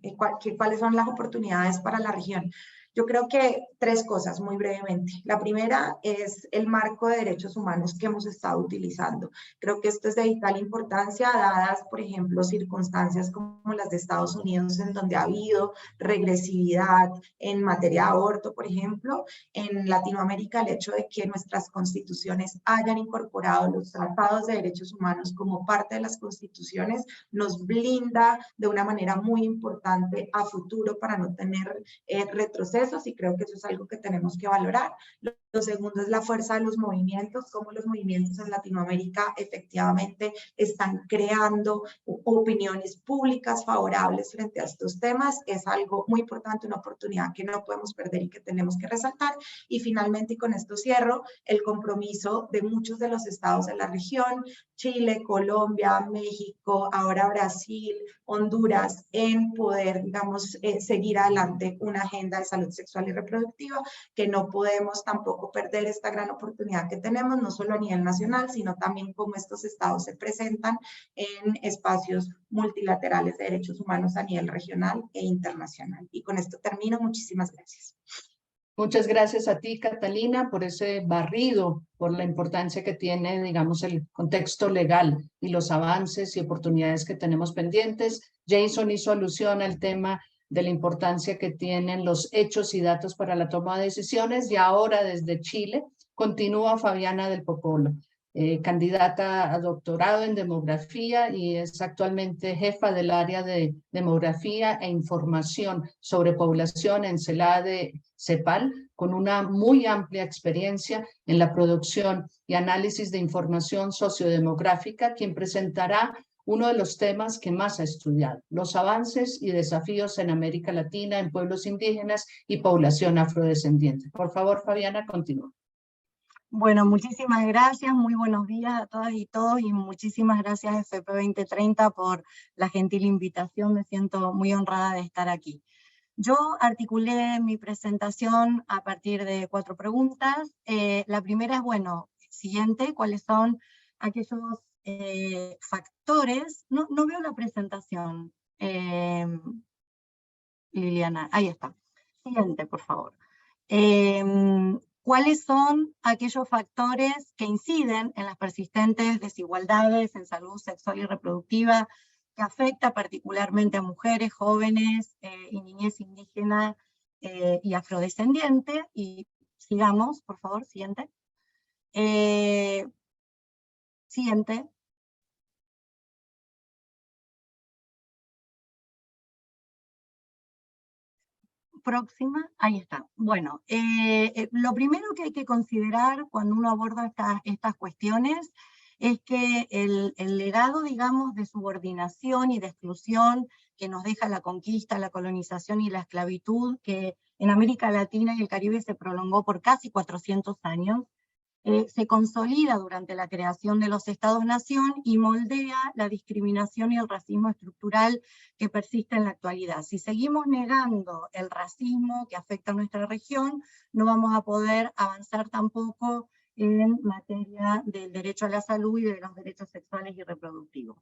¿Cuáles son las oportunidades para la región? Yo creo que 3 cosas muy brevemente. La primera es el marco de derechos humanos que hemos estado utilizando. Creo que esto es de vital importancia, dadas, por ejemplo, circunstancias como las de Estados Unidos, en donde ha habido regresividad en materia de aborto, por ejemplo. En Latinoamérica, el hecho de que nuestras constituciones hayan incorporado los tratados de derechos humanos como parte de las constituciones nos blinda de una manera muy importante a futuro para no tener retrocesos, y creo que eso es algo que tenemos que valorar. Lo Lo segundo es la fuerza de los movimientos, cómo los movimientos en Latinoamérica efectivamente están creando opiniones públicas favorables frente a estos temas. Es algo muy importante, una oportunidad que no podemos perder y que tenemos que resaltar. Y finalmente, y con esto cierro, el compromiso de muchos de los estados de la región, Chile, Colombia, México, ahora Brasil, Honduras, en poder, digamos, seguir adelante una agenda de salud sexual y reproductiva, que no podemos tampoco perder esta gran oportunidad que tenemos, no solo a nivel nacional, sino también cómo estos estados se presentan en espacios multilaterales de derechos humanos a nivel regional e internacional. Y con esto termino. Muchísimas gracias. Muchas gracias a ti, Catalina, por ese barrido, por la importancia que tiene, digamos, el contexto legal y los avances y oportunidades que tenemos pendientes. Jason hizo alusión al tema de la importancia que tienen los hechos y datos para la toma de decisiones, y ahora desde Chile continúa Fabiana del Popolo, candidata a doctorado en demografía y es actualmente jefa del área de demografía e información sobre población en CELADE CEPAL, con una muy amplia experiencia en la producción y análisis de información sociodemográfica, quien presentará uno de los temas que más ha estudiado, los avances y desafíos en América Latina, en pueblos indígenas y población afrodescendiente. Por favor, Fabiana, continúa. Bueno, muchísimas gracias, muy buenos días a todas y todos, y muchísimas gracias FP 2030 por la gentil invitación. Me siento muy honrada de estar aquí. Yo articulé mi presentación a partir de 4 preguntas. La primera es, bueno, siguiente, ¿cuáles son aquellos factores? No veo la presentación, Liliana, ahí está. Siguiente, por favor. ¿Cuáles son aquellos factores que inciden en las persistentes desigualdades en salud sexual y reproductiva que afecta particularmente a mujeres, jóvenes y niñez indígena y afrodescendiente? Y sigamos, por favor, siguiente. Siguiente. Próxima, ahí está. Bueno, lo primero que hay que considerar cuando uno aborda estas cuestiones es que el legado, digamos, de subordinación y de exclusión que nos deja la conquista, la colonización y la esclavitud, que en América Latina y el Caribe se prolongó por casi 400 años, se consolida durante la creación de los Estados-nación y moldea la discriminación y el racismo estructural que persiste en la actualidad. Si seguimos negando el racismo que afecta a nuestra región, no vamos a poder avanzar tampoco en materia del derecho a la salud y de los derechos sexuales y reproductivos.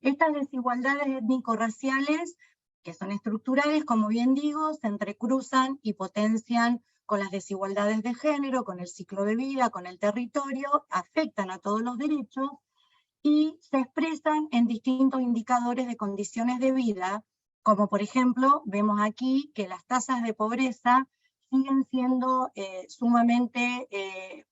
Estas desigualdades étnico-raciales, que son estructurales, como bien digo, se entrecruzan y potencian con las desigualdades de género, con el ciclo de vida, con el territorio, afectan a todos los derechos y se expresan en distintos indicadores de condiciones de vida, como por ejemplo, vemos aquí que las tasas de pobreza siguen siendo sumamente,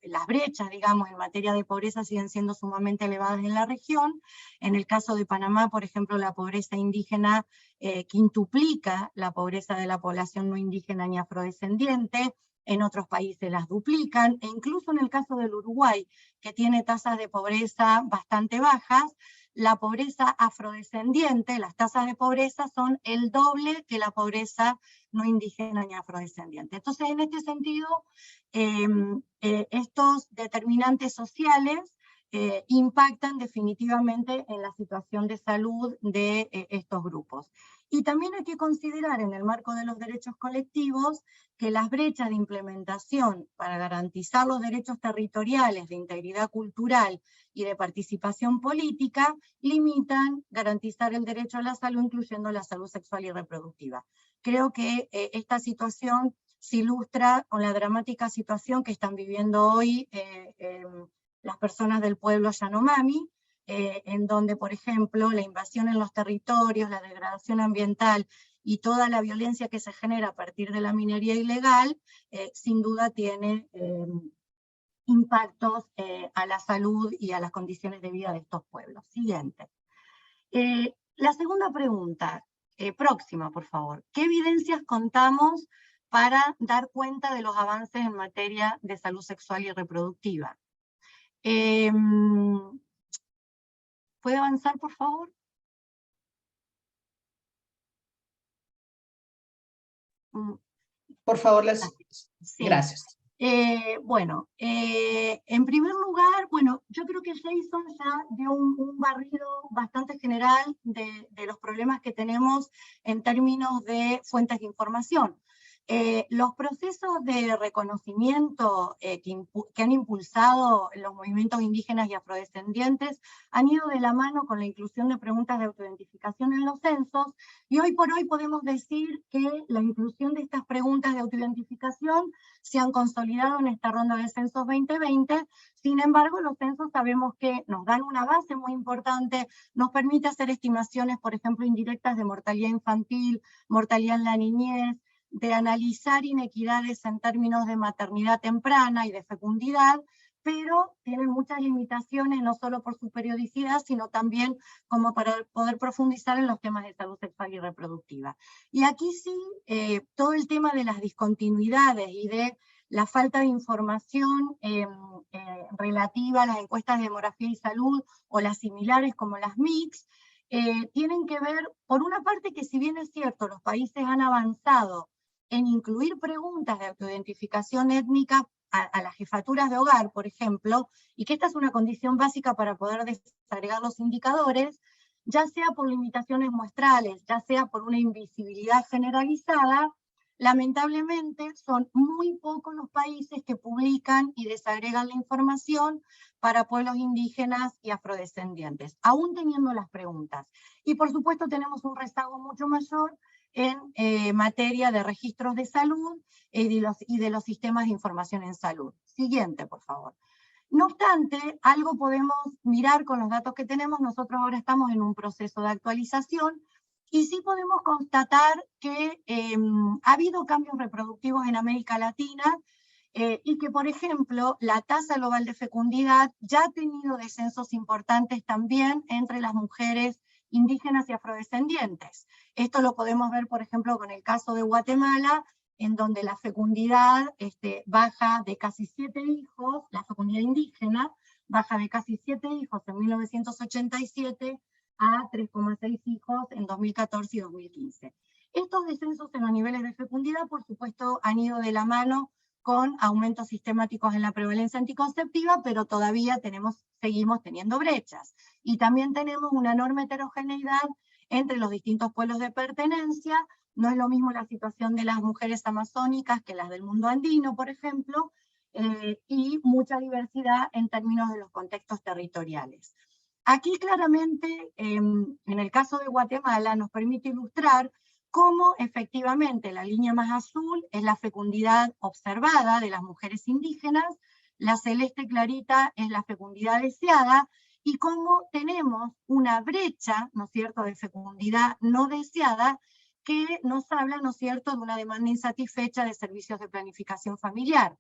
las brechas, digamos, en materia de pobreza siguen siendo sumamente elevadas en la región. En el caso de Panamá, por ejemplo, la pobreza indígena quintuplica la pobreza de la población no indígena ni afrodescendiente. En otros países las duplican, e incluso en el caso del Uruguay, que tiene tasas de pobreza bastante bajas, la pobreza afrodescendiente, las tasas de pobreza son el doble que la pobreza no indígena ni afrodescendiente. Entonces, en este sentido, estos determinantes sociales impactan definitivamente en la situación de salud de estos grupos. Y también hay que considerar en el marco de los derechos colectivos que las brechas de implementación para garantizar los derechos territoriales de integridad cultural y de participación política limitan garantizar el derecho a la salud, incluyendo la salud sexual y reproductiva. Creo que esta situación se ilustra con la dramática situación que están viviendo hoy las personas del pueblo Yanomami, en donde, por ejemplo, la invasión en los territorios, la degradación ambiental y toda la violencia que se genera a partir de la minería ilegal, sin duda tiene impactos a la salud y a las condiciones de vida de estos pueblos. Siguiente. La segunda pregunta, próxima, por favor. ¿Qué evidencias contamos para dar cuenta de los avances en materia de salud sexual y reproductiva. ¿Puede avanzar, por favor? Por favor, Sí. gracias. Bueno, en primer lugar, bueno, yo creo que Jason ya dio un barrido bastante general de los problemas que tenemos en términos de fuentes de información. Los procesos de reconocimiento que han impulsado los movimientos indígenas y afrodescendientes han ido de la mano con la inclusión de preguntas de autoidentificación en los censos, y hoy por hoy podemos decir que la inclusión de estas preguntas de autoidentificación se han consolidado en esta ronda de censos 2020. Sin embargo, los censos sabemos que nos dan una base muy importante, nos permite hacer estimaciones, por ejemplo, indirectas de mortalidad infantil, mortalidad en la niñez, de analizar inequidades en términos de maternidad temprana y de fecundidad, pero tienen muchas limitaciones, no solo por su periodicidad, sino también como para poder profundizar en los temas de salud sexual y reproductiva. Y aquí sí, todo el tema de las discontinuidades y de la falta de información relativa a las encuestas de demografía y salud, o las similares como las MICS, tienen que ver, por una parte, que si bien es cierto, los países han avanzado en incluir preguntas de autoidentificación étnica a las jefaturas de hogar, por ejemplo, y que esta es una condición básica para poder desagregar los indicadores, ya sea por limitaciones muestrales, ya sea por una invisibilidad generalizada, lamentablemente son muy pocos los países que publican y desagregan la información para pueblos indígenas y afrodescendientes, aún teniendo las preguntas. Y por supuesto tenemos un rezago mucho mayor en materia de registros de salud y de los sistemas de información en salud. Siguiente, por favor. No obstante, algo podemos mirar con los datos que tenemos. Nosotros ahora estamos en un proceso de actualización y sí podemos constatar que ha habido cambios reproductivos en América Latina y que, por ejemplo, la tasa global de fecundidad ya ha tenido descensos importantes también entre las mujeres indígenas y afrodescendientes. Esto lo podemos ver, por ejemplo, con el caso de Guatemala, en donde la fecundidad baja de casi 7 hijos, la fecundidad indígena baja de casi 7 hijos en 1987 a 3,6 hijos en 2014 y 2015. Estos descensos en los niveles de fecundidad, por supuesto, han ido de la mano con aumentos sistemáticos en la prevalencia anticonceptiva, pero todavía seguimos teniendo brechas. Y también tenemos una enorme heterogeneidad entre los distintos pueblos de pertenencia. No es lo mismo la situación de las mujeres amazónicas que las del mundo andino, por ejemplo, y mucha diversidad en términos de los contextos territoriales. Aquí claramente, en el caso de Guatemala, nos permite ilustrar cómo efectivamente la línea más azul es la fecundidad observada de las mujeres indígenas, la celeste clarita es la fecundidad deseada, y cómo tenemos una brecha, ¿no es cierto?, de fecundidad no deseada, que nos habla, ¿no es cierto?, de una demanda insatisfecha de servicios de planificación familiar.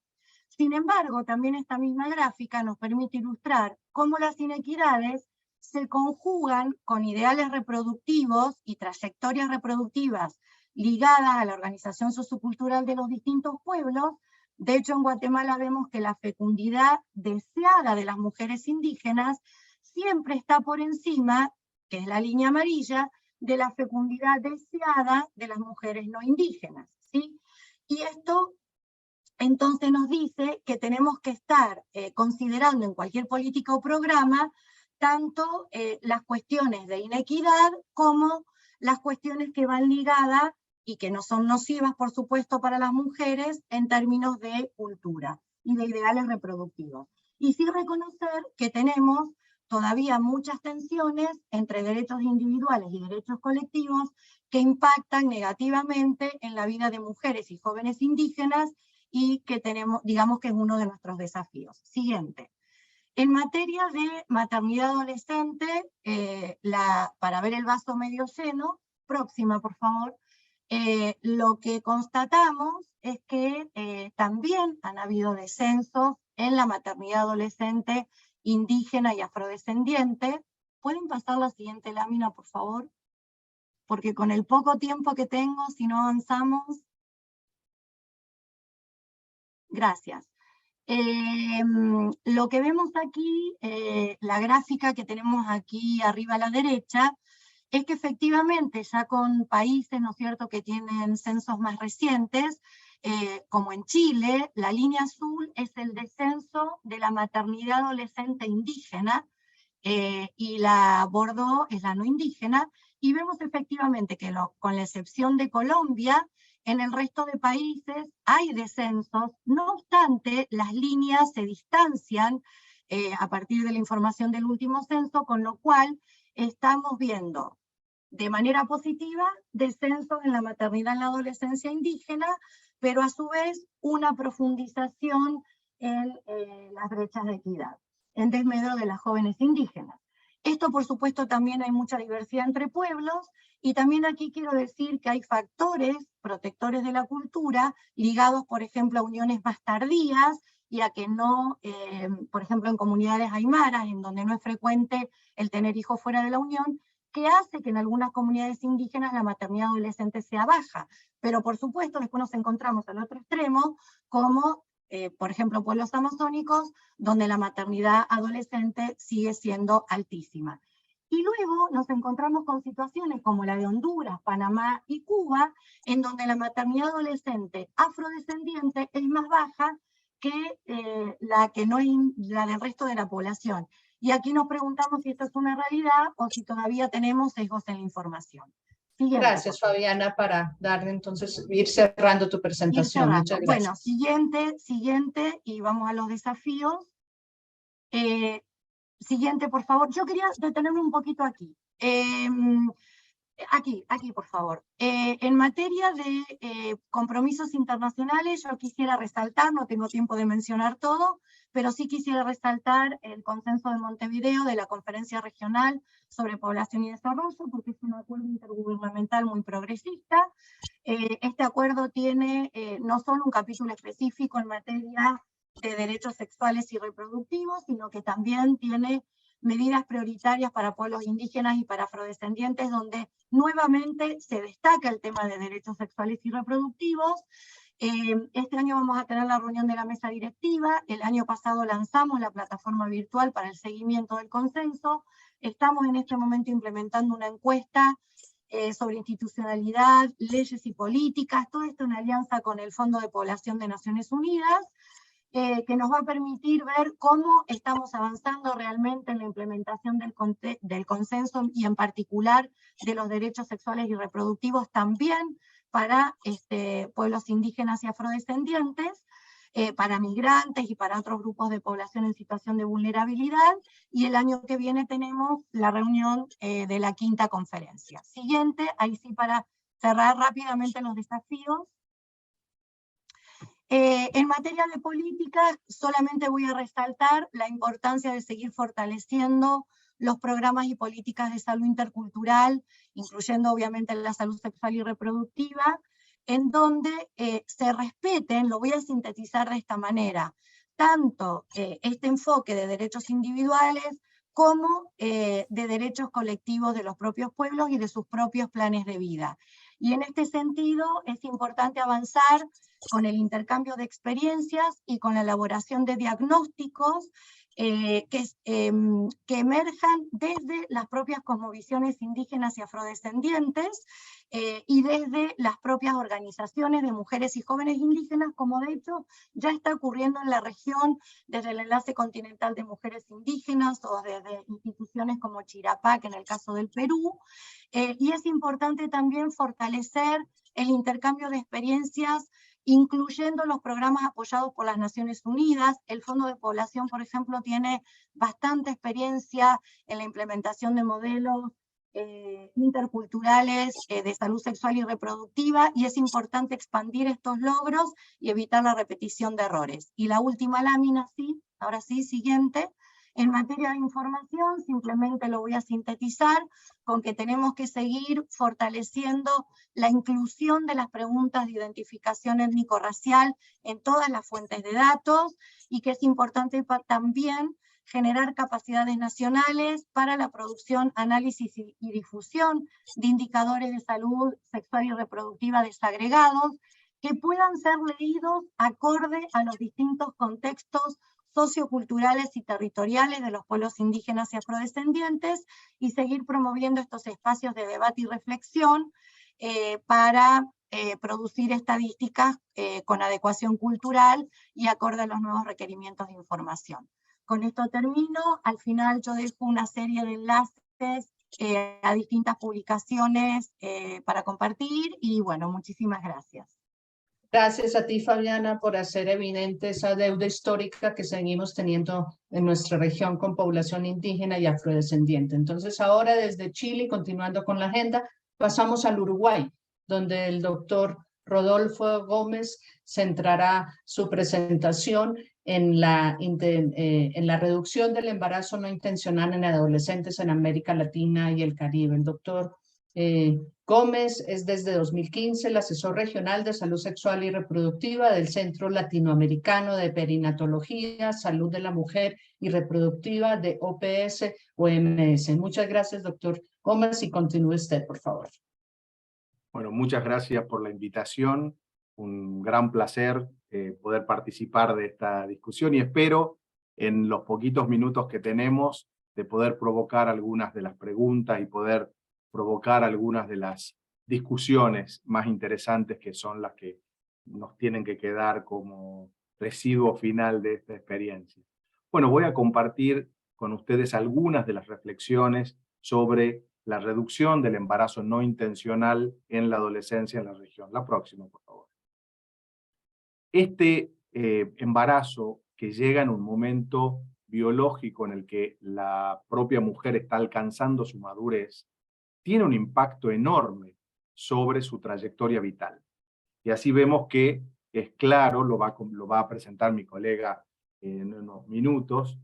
Sin embargo, también esta misma gráfica nos permite ilustrar cómo las inequidades se conjugan con ideales reproductivos y trayectorias reproductivas ligadas a la organización sociocultural de los distintos pueblos. De hecho, en Guatemala vemos que la fecundidad deseada de las mujeres indígenas siempre está por encima, que es la línea amarilla, de la fecundidad deseada de las mujeres no indígenas, ¿sí? Y esto entonces nos dice que tenemos que estar considerando en cualquier política o programa tanto las cuestiones de inequidad como las cuestiones que van ligadas y que no son nocivas, por supuesto, para las mujeres en términos de cultura y de ideales reproductivos. Y sí reconocer que tenemos todavía muchas tensiones entre derechos individuales y derechos colectivos que impactan negativamente en la vida de mujeres y jóvenes indígenas y que tenemos, digamos que es uno de nuestros desafíos. Siguiente. En materia de maternidad adolescente, para ver el vaso medio lleno, próxima por favor, lo que constatamos es que también han habido descensos en la maternidad adolescente indígena y afrodescendiente. ¿Pueden pasar la siguiente lámina, por favor? Porque con el poco tiempo que tengo, si no avanzamos, Gracias. Lo que vemos aquí, la gráfica que tenemos aquí arriba a la derecha, es que efectivamente ya con países, ¿no es cierto?, que tienen censos más recientes, como en Chile, la línea azul es el descenso de la maternidad adolescente indígena, y la bordeaux es la no indígena, y vemos efectivamente que con la excepción de Colombia, en el resto de países hay descensos, no obstante, las líneas se distancian a partir de la información del último censo, con lo cual estamos viendo de manera positiva descensos en la maternidad en la adolescencia indígena, pero a su vez una profundización en las brechas de equidad, en desmedro de las jóvenes indígenas. Esto, por supuesto, también hay mucha diversidad entre pueblos, y también aquí quiero decir que hay factores protectores de la cultura ligados, por ejemplo, a uniones más tardías y a que no, por ejemplo, en comunidades aymaras, en donde no es frecuente el tener hijos fuera de la unión, que hace que en algunas comunidades indígenas la maternidad adolescente sea baja. Pero, por supuesto, después nos encontramos al otro extremo, como por ejemplo, pueblos amazónicos, donde la maternidad adolescente sigue siendo altísima. Y luego nos encontramos con situaciones como la de Honduras, Panamá y Cuba, en donde la maternidad adolescente afrodescendiente es más baja que la del resto de la población. Y aquí nos preguntamos si esto es una realidad o si todavía tenemos sesgos en la información. Siguiente, gracias, Fabiana, para darle entonces, ir cerrando tu presentación. Muchas gracias. Bueno, siguiente, y vamos a los desafíos. Siguiente, por favor. Yo quería detenerme un poquito aquí. Aquí, por favor. En materia de compromisos internacionales, yo quisiera resaltar, no tengo tiempo de mencionar todo, pero sí quisiera resaltar el consenso de Montevideo de la Conferencia Regional sobre Población y Desarrollo, porque es un acuerdo intergubernamental muy progresista. Este acuerdo tiene no solo un capítulo específico en materia de derechos sexuales y reproductivos, sino que también tiene medidas prioritarias para pueblos indígenas y para afrodescendientes, donde nuevamente se destaca el tema de derechos sexuales y reproductivos. Este año vamos a tener la reunión de la mesa directiva. El año pasado lanzamos la plataforma virtual para el seguimiento del consenso. Estamos en este momento implementando una encuesta sobre institucionalidad, leyes y políticas, todo esto en alianza con el Fondo de Población de Naciones Unidas, que nos va a permitir ver cómo estamos avanzando realmente en la implementación del consenso, y en particular de los derechos sexuales y reproductivos también para pueblos indígenas y afrodescendientes, para migrantes y para otros grupos de población en situación de vulnerabilidad, y el año que viene tenemos la reunión de la 5ª conferencia. Siguiente, ahí sí, para cerrar rápidamente los desafíos. En materia de políticas, solamente voy a resaltar la importancia de seguir fortaleciendo los programas y políticas de salud intercultural, incluyendo obviamente la salud sexual y reproductiva, en donde se respeten, lo voy a sintetizar de esta manera, tanto este enfoque de derechos individuales como de derechos colectivos de los propios pueblos y de sus propios planes de vida. Y en este sentido es importante avanzar con el intercambio de experiencias y con la elaboración de diagnósticos que emerjan desde las propias cosmovisiones indígenas y afrodescendientes y desde las propias organizaciones de mujeres y jóvenes indígenas, como de hecho ya está ocurriendo en la región desde el Enlace Continental de Mujeres Indígenas o desde instituciones como Chirapac en el caso del Perú. Y es importante también fortalecer el intercambio de experiencias, incluyendo los programas apoyados por las Naciones Unidas. El Fondo de Población, por ejemplo, tiene bastante experiencia en la implementación de modelos interculturales de salud sexual y reproductiva, y es importante expandir estos logros y evitar la repetición de errores. Y la última lámina, sí, ahora sí, siguiente. En materia de información, simplemente lo voy a sintetizar con que tenemos que seguir fortaleciendo la inclusión de las preguntas de identificación étnico-racial en todas las fuentes de datos, y que es importante también generar capacidades nacionales para la producción, análisis y difusión de indicadores de salud sexual y reproductiva desagregados, que puedan ser leídos acorde a los distintos contextos socioculturales y territoriales de los pueblos indígenas y afrodescendientes, y seguir promoviendo estos espacios de debate y reflexión para producir estadísticas con adecuación cultural y acorde a los nuevos requerimientos de información. Con esto termino. Al final yo dejo una serie de enlaces a distintas publicaciones para compartir, y bueno, muchísimas gracias. Gracias a ti, Fabiana, por hacer evidente esa deuda histórica que seguimos teniendo en nuestra región con población indígena y afrodescendiente. Entonces, ahora desde Chile, continuando con la agenda, pasamos al Uruguay, donde el doctor Rodolfo Gómez centrará su presentación en la reducción del embarazo no intencional en adolescentes en América Latina y el Caribe. El doctor Gómez es desde 2015 el asesor regional de salud sexual y reproductiva del Centro Latinoamericano de Perinatología, Salud de la Mujer y Reproductiva de OPS-OMS. Muchas gracias, doctor Gómez, y continúe usted, por favor. Bueno, muchas gracias por la invitación. Un gran placer poder participar de esta discusión, y espero en los poquitos minutos que tenemos de poder provocar algunas de las preguntas y poder provocar algunas de las discusiones más interesantes, que son las que nos tienen que quedar como residuo final de esta experiencia. Bueno, voy a compartir con ustedes algunas de las reflexiones sobre la reducción del embarazo no intencional en la adolescencia en la región. La próxima, por favor. Este embarazo que llega en un momento biológico en el que la propia mujer está alcanzando su madurez, tiene un impacto enorme sobre su trayectoria vital. Y así vemos que es claro, lo va a presentar mi colega en unos minutos,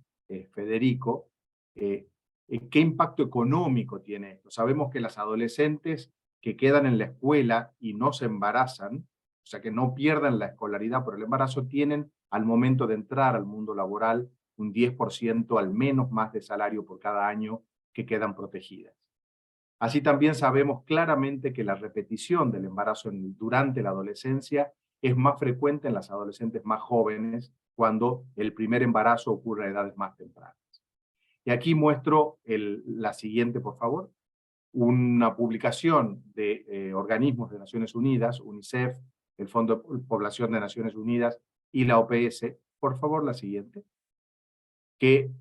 Federico, qué impacto económico tiene esto. Sabemos que las adolescentes que quedan en la escuela y no se embarazan, o sea que no pierdan la escolaridad por el embarazo, tienen al momento de entrar al mundo laboral un 10% al menos más de salario por cada año que quedan protegidas. Así también sabemos claramente que la repetición del embarazo durante la adolescencia es más frecuente en las adolescentes más jóvenes, cuando el primer embarazo ocurre a edades más tempranas. Y aquí muestro la siguiente, por favor. Una publicación de organismos de Naciones Unidas, UNICEF, el Fondo de Población de Naciones Unidas y la OPS, por favor, la siguiente, que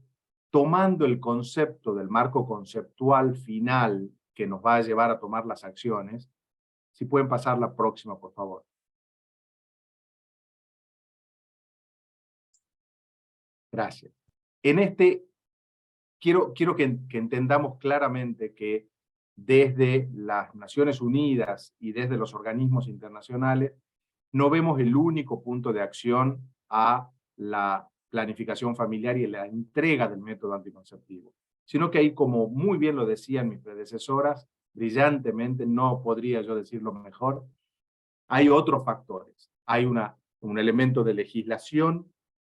tomando el concepto del marco conceptual final que nos va a llevar a tomar las acciones, si pueden pasar la próxima, por favor. Gracias. En este, quiero que entendamos claramente que desde las Naciones Unidas y desde los organismos internacionales no vemos el único punto de acción a la planificación familiar y la entrega del método anticonceptivo, sino que ahí, como muy bien lo decían mis predecesoras, brillantemente, no podría yo decirlo mejor, hay otros factores. Hay un elemento de legislación,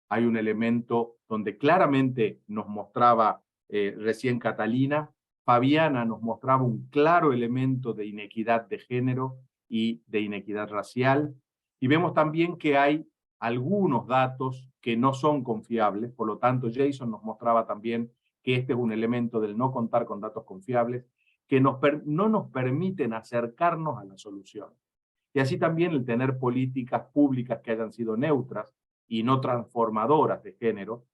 hay un elemento donde claramente nos mostraba recién Catalina, Fabiana nos mostraba un claro elemento de inequidad de género y de inequidad racial, y vemos también que hay algunos datos que no son confiables. Por lo tanto, Jason nos mostraba también que este es un elemento del no contar con datos confiables que no nos permiten acercarnos a la solución. Y así también el tener políticas públicas que hayan sido neutras y no transformadoras de género,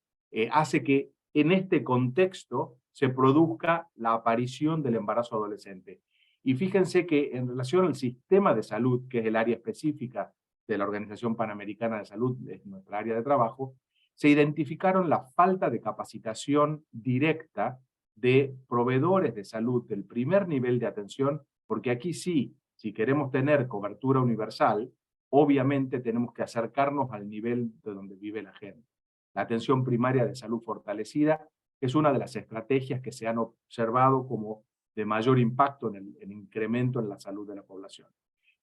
hace que en este contexto se produzca la aparición del embarazo adolescente. Y fíjense que en relación al sistema de salud, que es el área específica de la Organización Panamericana de Salud, es nuestra área de trabajo, se identificaron la falta de capacitación directa de proveedores de salud del primer nivel de atención, porque aquí sí, si queremos tener cobertura universal, obviamente tenemos que acercarnos al nivel de donde vive la gente. La atención primaria de salud fortalecida es una de las estrategias que se han observado como de mayor impacto en el incremento en la salud de la población.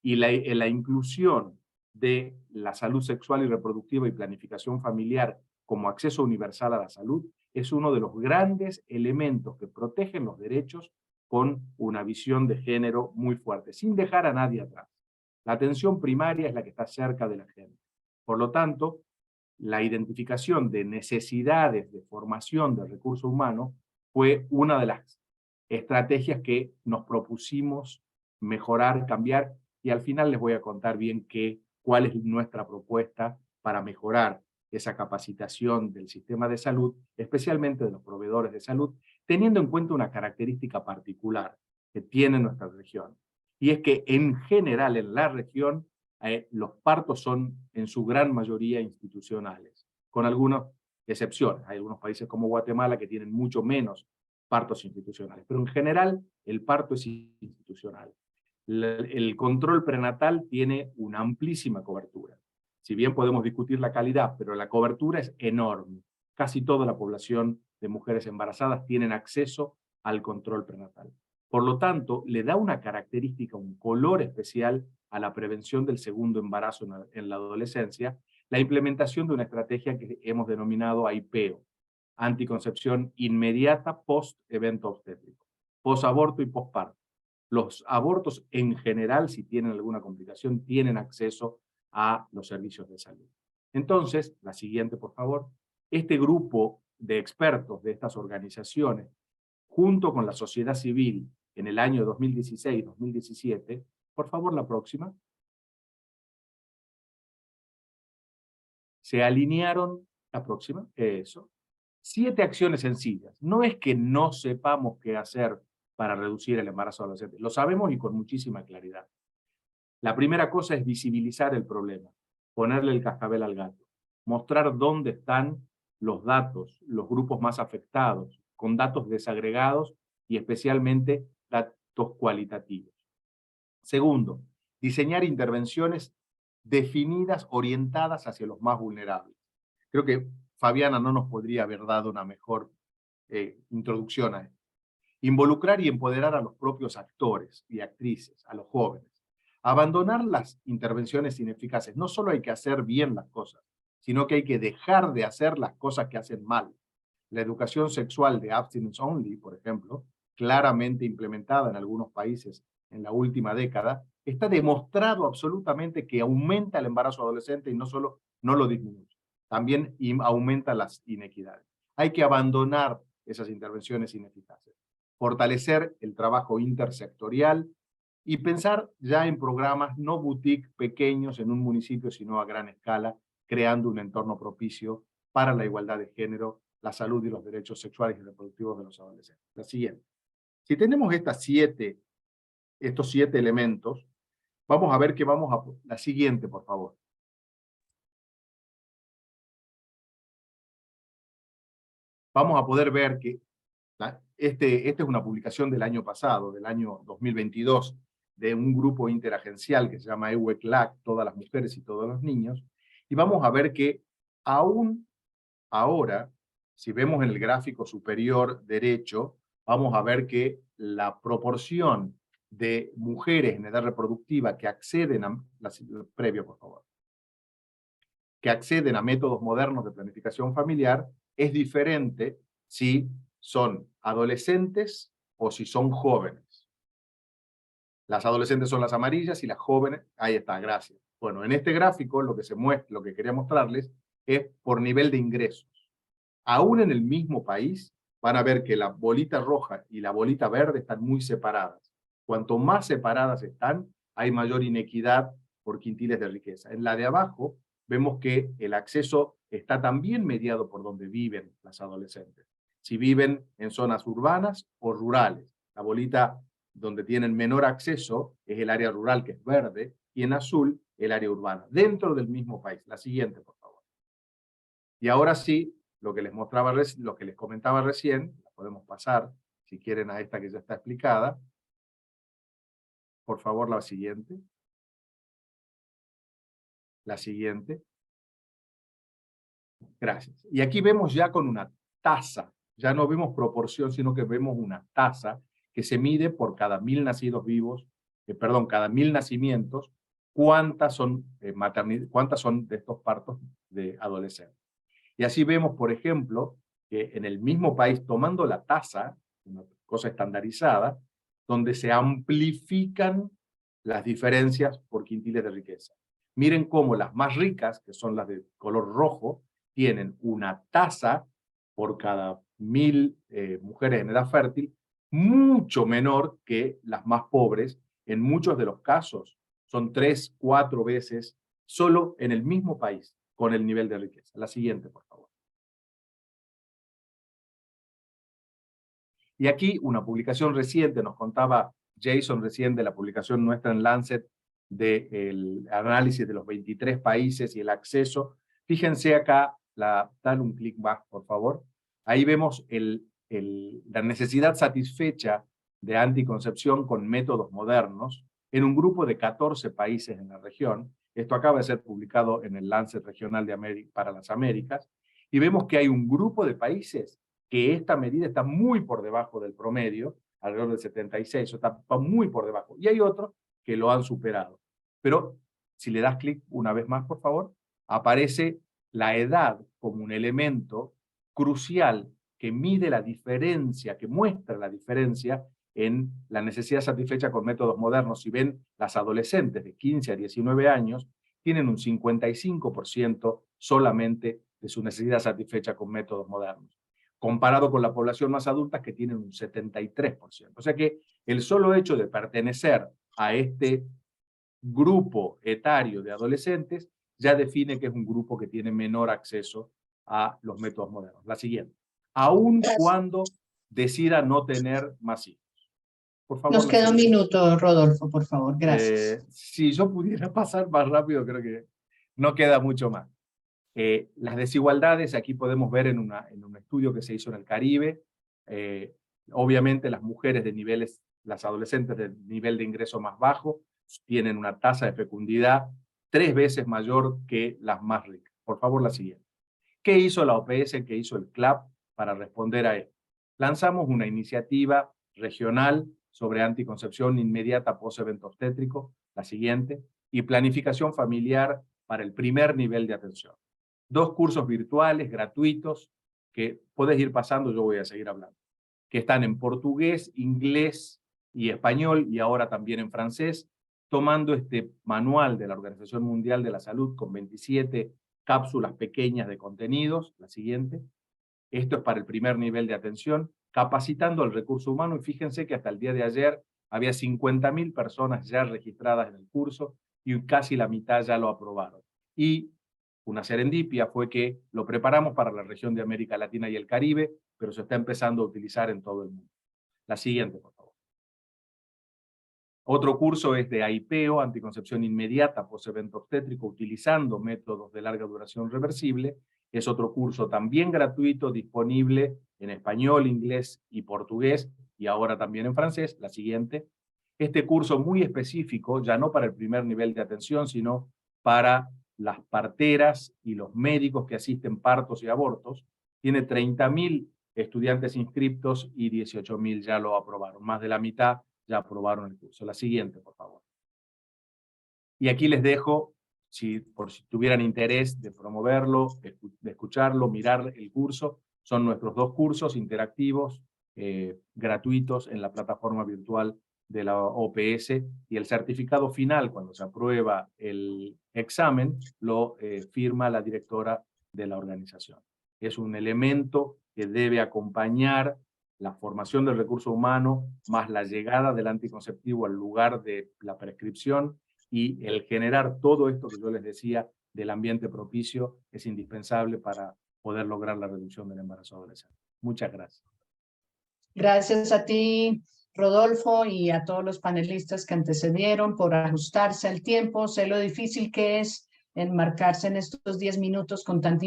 Y la inclusión de la salud sexual y reproductiva y planificación familiar como acceso universal a la salud es uno de los grandes elementos que protegen los derechos con una visión de género muy fuerte, sin dejar a nadie atrás. La atención primaria es la que está cerca de la gente. Por lo tanto, la identificación de necesidades de formación del recurso humano fue una de las estrategias que nos propusimos mejorar, cambiar, y al final les voy a contar bien cuál es nuestra propuesta para mejorar esa capacitación del sistema de salud, especialmente de los proveedores de salud, teniendo en cuenta una característica particular que tiene nuestra región. Y es que en general en la región los partos son en su gran mayoría institucionales, con algunas excepciones. Hay algunos países como Guatemala que tienen mucho menos partos institucionales, pero en general el parto es institucional. El control prenatal tiene una amplísima cobertura. Si bien podemos discutir la calidad, pero la cobertura es enorme. Casi toda la población de mujeres embarazadas tienen acceso al control prenatal. Por lo tanto, le da una característica, un color especial a la prevención del segundo embarazo en la adolescencia, la implementación de una estrategia que hemos denominado AIPEO, anticoncepción inmediata post-evento obstétrico, post-aborto y post-parto. Los abortos en general, si tienen alguna complicación, tienen acceso a los servicios de salud. Entonces, la siguiente, por favor. Este grupo de expertos de estas organizaciones, junto con la sociedad civil, en el año 2016-2017, por favor, la próxima, se alinearon, la próxima, eso, 7 acciones sencillas. No es que no sepamos qué hacer para reducir el embarazo adolescente, lo sabemos y con muchísima claridad. La primera cosa es visibilizar el problema, ponerle el cascabel al gato, mostrar dónde están los datos, los grupos más afectados, con datos desagregados y especialmente datos cualitativos. Segundo, diseñar intervenciones definidas, orientadas hacia los más vulnerables. Creo que Fabiana no nos podría haber dado una mejor introducción a esto. Involucrar y empoderar a los propios actores y actrices, a los jóvenes. Abandonar las intervenciones ineficaces. No solo hay que hacer bien las cosas, sino que hay que dejar de hacer las cosas que hacen mal. La educación sexual de abstinence only, por ejemplo, claramente implementada en algunos países en la última década, está demostrado absolutamente que aumenta el embarazo adolescente y no solo no lo disminuye, también aumenta las inequidades. Hay que abandonar esas intervenciones ineficaces, fortalecer el trabajo intersectorial y pensar ya en programas no boutique pequeños en un municipio, sino a gran escala, creando un entorno propicio para la igualdad de género, la salud y los derechos sexuales y reproductivos de los adolescentes. La siguiente. Si tenemos estos 7 elementos, vamos a ver que vamos a... La siguiente, por favor. Vamos a poder ver que esta es una publicación del año pasado, del año 2022, de un grupo interagencial que se llama EWECLAC, todas las mujeres y todos los niños, y vamos a ver que aún ahora, si vemos en el gráfico superior derecho, vamos a ver que la proporción de mujeres en edad reproductiva que acceden a, previo por favor, que acceden a métodos modernos de planificación familiar es diferente si son adolescentes o si son jóvenes. Las adolescentes son las amarillas y las jóvenes, ahí está, gracias. Bueno, en este gráfico lo que se muestra, lo que quería mostrarles es por nivel de ingresos. Aún en el mismo país van a ver que la bolita roja y la bolita verde están muy separadas. Cuanto más separadas están, hay mayor inequidad por quintiles de riqueza. En la de abajo vemos que el acceso está también mediado por donde viven las adolescentes. Si viven en zonas urbanas o rurales. La bolita donde tienen menor acceso es el área rural, que es verde, y en azul el área urbana, dentro del mismo país. La siguiente, por favor. Y ahora sí, lo que les mostraba, lo que les comentaba recién, la podemos pasar, si quieren, a esta que ya está explicada. Por favor, la siguiente. La siguiente. Gracias. Y aquí vemos ya con una tasa, ya no vemos proporción, sino que vemos una tasa que se mide por cada 1000 nacidos vivos, cada 1000 nacimientos, cuántas son de estos partos de adolescentes. Y así vemos, por ejemplo, que en el mismo país, tomando la tasa, una cosa estandarizada, donde se amplifican las diferencias por quintiles de riqueza. Miren cómo las más ricas, que son las de color rojo, tienen una tasa por cada 1000 mujeres en edad fértil mucho menor que las más pobres. En muchos de los casos son 3, 4 veces solo en el mismo país con el nivel de riqueza. La siguiente, por favor. Y aquí una publicación reciente, nos contaba Jason recién de la publicación nuestra en Lancet del análisis de los 23 países y el acceso. Fíjense acá, dale un clic más, por favor. Ahí vemos la necesidad satisfecha de anticoncepción con métodos modernos en un grupo de 14 países en la región. Esto acaba de ser publicado en el Lancet Regional para las Américas. Y vemos que hay un grupo de países que esta medida está muy por debajo del promedio, alrededor del 76, está muy por debajo. Y hay otros que lo han superado. Pero si le das clic una vez más, por favor, aparece la edad como un elemento crucial que mide la diferencia, que muestra la diferencia en la necesidad satisfecha con métodos modernos. Si ven, las adolescentes de 15 a 19 años tienen un 55% solamente de su necesidad satisfecha con métodos modernos, comparado con la población más adulta que tienen un 73%. O sea que el solo hecho de pertenecer a este grupo etario de adolescentes ya define que es un grupo que tiene menor acceso a los métodos modernos. La siguiente. Aun cuando decida no tener más hijos. Por favor. Nos queda un minuto, Rodolfo, por favor. Gracias. Si yo pudiera pasar más rápido, creo que no queda mucho más. Las desigualdades, aquí podemos ver en un estudio que se hizo en el Caribe, obviamente las mujeres de niveles, las adolescentes de nivel de ingreso más bajo, tienen una tasa de fecundidad 3 veces mayor que las más ricas. Por favor, la siguiente. ¿Qué hizo la OPS? ¿Qué hizo el CLAP para responder a esto? Lanzamos una iniciativa regional sobre anticoncepción inmediata post-evento obstétrico, la siguiente, y planificación familiar para el primer nivel de atención. 2 cursos virtuales gratuitos que podés ir pasando, yo voy a seguir hablando, que están en portugués, inglés y español, y ahora también en francés, tomando este manual de la Organización Mundial de la Salud con 27 cápsulas pequeñas de contenidos, la siguiente. Esto es para el primer nivel de atención, capacitando al recurso humano, y fíjense que hasta el día de ayer había 50.000 personas ya registradas en el curso, y casi la mitad ya lo aprobaron. Y una serendipia fue que lo preparamos para la región de América Latina y el Caribe, pero se está empezando a utilizar en todo el mundo. La siguiente, por favor. Otro curso es de AIPEO, anticoncepción inmediata post-evento obstétrico, utilizando métodos de larga duración reversible. Es otro curso también gratuito, disponible en español, inglés y portugués, y ahora también en francés. La siguiente. Este curso muy específico, ya no para el primer nivel de atención, sino para las parteras y los médicos que asisten partos y abortos, tiene 30.000 estudiantes inscriptos y 18.000 ya lo aprobaron. Más de la mitad ya aprobaron el curso. La siguiente, por favor. Y aquí les dejo, por si tuvieran interés de promoverlo, de escucharlo, mirar el curso, son nuestros 2 cursos interactivos, gratuitos en la plataforma virtual de la OPS, y el certificado final, cuando se aprueba el examen, lo firma la directora de la organización. Es un elemento que debe acompañar la formación del recurso humano, más la llegada del anticonceptivo al lugar de la prescripción, y el generar todo esto que yo les decía del ambiente propicio es indispensable para poder lograr la reducción del embarazo adolescente. Muchas gracias. Gracias a ti, Rodolfo, y a todos los panelistas que antecedieron por ajustarse al tiempo. Sé lo difícil que es enmarcarse en estos 10 minutos con tanta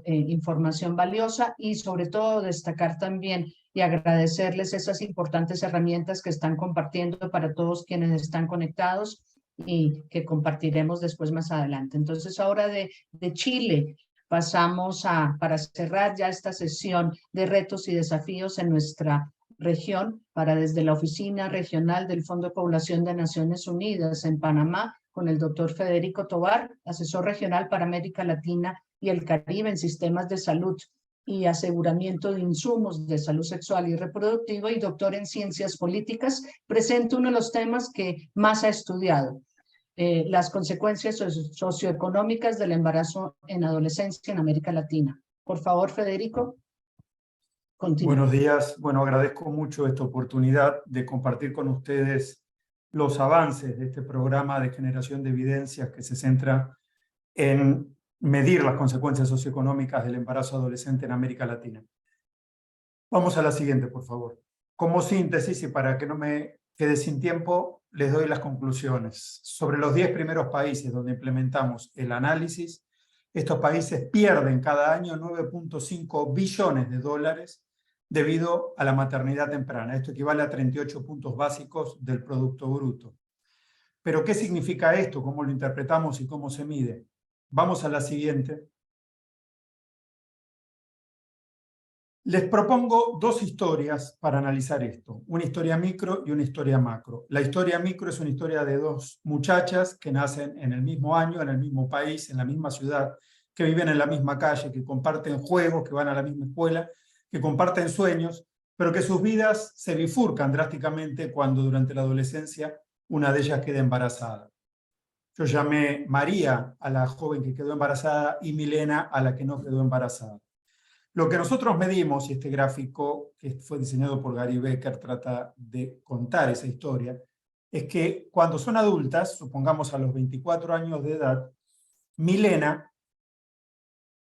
información valiosa, y sobre todo destacar también y agradecerles esas importantes herramientas que están compartiendo para todos quienes están conectados y que compartiremos después más adelante. Entonces, ahora de Chile pasamos para cerrar ya esta sesión de retos y desafíos en nuestra región, para desde la Oficina Regional del Fondo de Población de Naciones Unidas en Panamá, con el doctor Federico Tovar, asesor regional para América Latina y el Caribe en sistemas de salud y aseguramiento de insumos de salud sexual y reproductiva y doctor en ciencias políticas, presenta uno de los temas que más ha estudiado, las consecuencias socioeconómicas del embarazo en adolescencia en América Latina. Por favor, Federico. Continúa. Buenos días. Bueno, agradezco mucho esta oportunidad de compartir con ustedes los avances de este programa de generación de evidencias que se centra en medir las consecuencias socioeconómicas del embarazo adolescente en América Latina. Vamos a la siguiente, por favor. Como síntesis, y para que no me quede sin tiempo, les doy las conclusiones. Sobre los 10 primeros países donde implementamos el análisis, estos países pierden cada año 9.5 billones de dólares debido a la maternidad temprana. Esto equivale a 38 puntos básicos del Producto Bruto. ¿Pero qué significa esto? ¿Cómo lo interpretamos y cómo se mide? Vamos a la siguiente. Les propongo dos historias para analizar esto. Una historia micro y una historia macro. La historia micro es una historia de dos muchachas que nacen en el mismo año, en el mismo país, en la misma ciudad, que viven en la misma calle, que comparten juegos, que van a la misma escuela, que comparten sueños, pero que sus vidas se bifurcan drásticamente cuando durante la adolescencia una de ellas queda embarazada. Yo llamé María a la joven que quedó embarazada y Milena a la que no quedó embarazada. Lo que nosotros medimos, y este gráfico que fue diseñado por Gary Becker trata de contar esa historia, es que cuando son adultas, supongamos a los 24 años de edad, Milena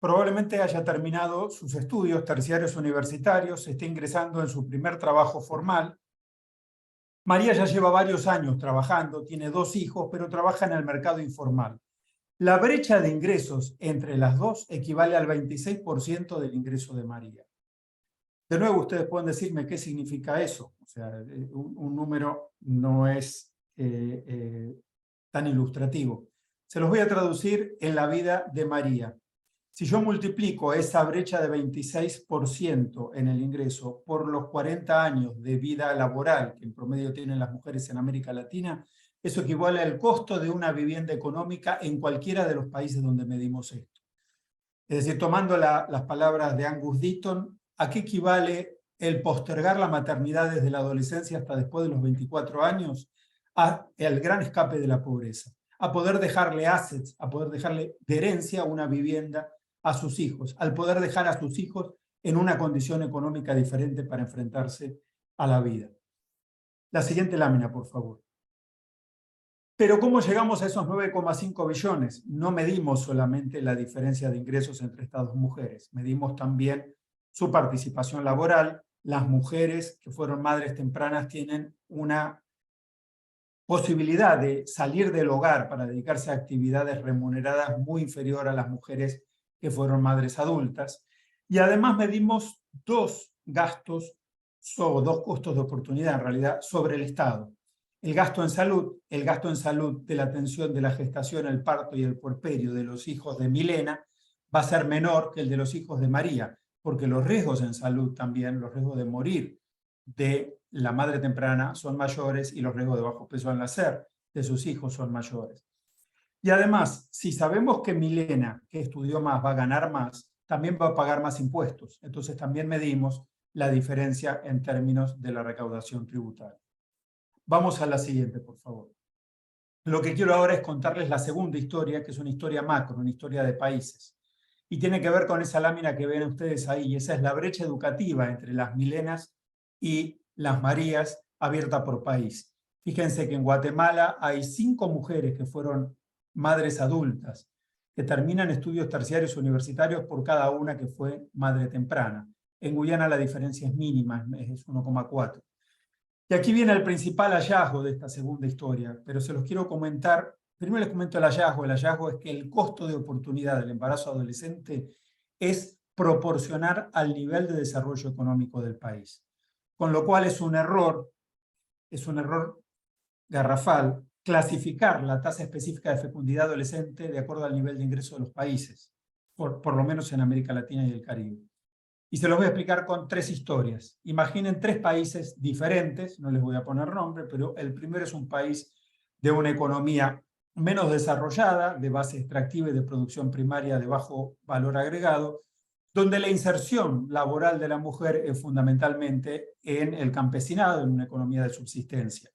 probablemente haya terminado sus estudios terciarios universitarios, esté ingresando en su primer trabajo formal. María ya lleva varios años trabajando, tiene 2 hijos, pero trabaja en el mercado informal. La brecha de ingresos entre las dos equivale al 26% del ingreso de María. De nuevo, ustedes pueden decirme qué significa eso. O sea, un número no es tan ilustrativo. Se los voy a traducir en la vida de María. Si yo multiplico esa brecha de 26% en el ingreso por los 40 años de vida laboral que en promedio tienen las mujeres en América Latina, eso equivale al costo de una vivienda económica en cualquiera de los países donde medimos esto. Es decir, tomando las palabras de Angus Deaton, ¿a qué equivale el postergar la maternidad desde la adolescencia hasta después de los 24 años? Al gran escape de la pobreza, a poder dejarle assets, a poder dejarle de herencia una vivienda a sus hijos, al poder dejar a sus hijos en una condición económica diferente para enfrentarse a la vida. La siguiente lámina, por favor. Pero ¿cómo llegamos a esos 9,5 billones? No medimos solamente la diferencia de ingresos entre estas dos mujeres, medimos también su participación laboral. Las mujeres que fueron madres tempranas tienen una posibilidad de salir del hogar para dedicarse a actividades remuneradas muy inferior a las mujeres que fueron madres adultas. Y además medimos dos gastos, o dos costos de oportunidad en realidad, sobre el Estado. El gasto en salud de la atención de la gestación, el parto y el puerperio de los hijos de Milena va a ser menor que el de los hijos de María, porque los riesgos en salud también, los riesgos de morir de la madre temprana son mayores y los riesgos de bajo peso al nacer de sus hijos son mayores. Y además, si sabemos que Milena, que estudió más, va a ganar más, también va a pagar más impuestos. Entonces también medimos la diferencia en términos de la recaudación tributaria. Vamos a la siguiente, por favor. Lo que quiero ahora es contarles la segunda historia, que es una historia macro, una historia de países. Y tiene que ver con esa lámina que ven ustedes ahí, y esa es la brecha educativa entre las Milenas y las Marías abierta por país. Fíjense que en Guatemala hay 5 mujeres que fueron madres adultas, que terminan estudios terciarios universitarios por cada una que fue madre temprana. En Guyana la diferencia es mínima, es 1,4. Y aquí viene el principal hallazgo de esta segunda historia, pero se los quiero comentar. Primero les comento el hallazgo. El hallazgo es que el costo de oportunidad del embarazo adolescente es proporcional al nivel de desarrollo económico del país. Con lo cual es un error garrafal clasificar la tasa específica de fecundidad adolescente de acuerdo al nivel de ingreso de los países, por lo menos en América Latina y el Caribe. Y se los voy a explicar con 3 historias. Imaginen 3 países diferentes, no les voy a poner nombre, pero el primero es un país de una economía menos desarrollada, de base extractiva y de producción primaria de bajo valor agregado, donde la inserción laboral de la mujer es fundamentalmente en el campesinado, en una economía de subsistencia.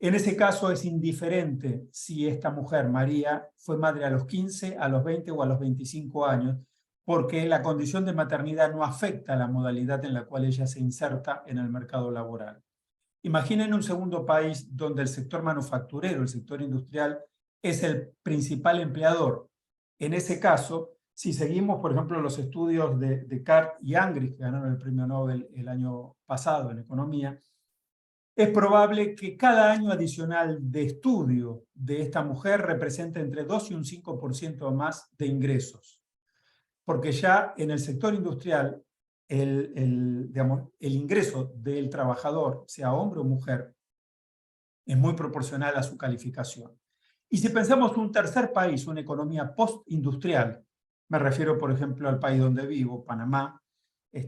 En ese caso es indiferente si esta mujer, María, fue madre a los 15, a los 20 o a los 25 años, porque la condición de maternidad no afecta la modalidad en la cual ella se inserta en el mercado laboral. Imaginen un segundo país donde el sector manufacturero, el sector industrial, es el principal empleador. En ese caso, si seguimos, por ejemplo, los estudios de Descartes y Angris, que ganaron el premio Nobel el año pasado en economía, es probable que cada año adicional de estudio de esta mujer represente entre 2 y un 5% más de ingresos. Porque ya en el sector industrial, digamos, el ingreso del trabajador, sea hombre o mujer, es muy proporcional a su calificación. Y si pensamos un tercer país, una economía postindustrial, me refiero, por ejemplo, al país donde vivo, Panamá,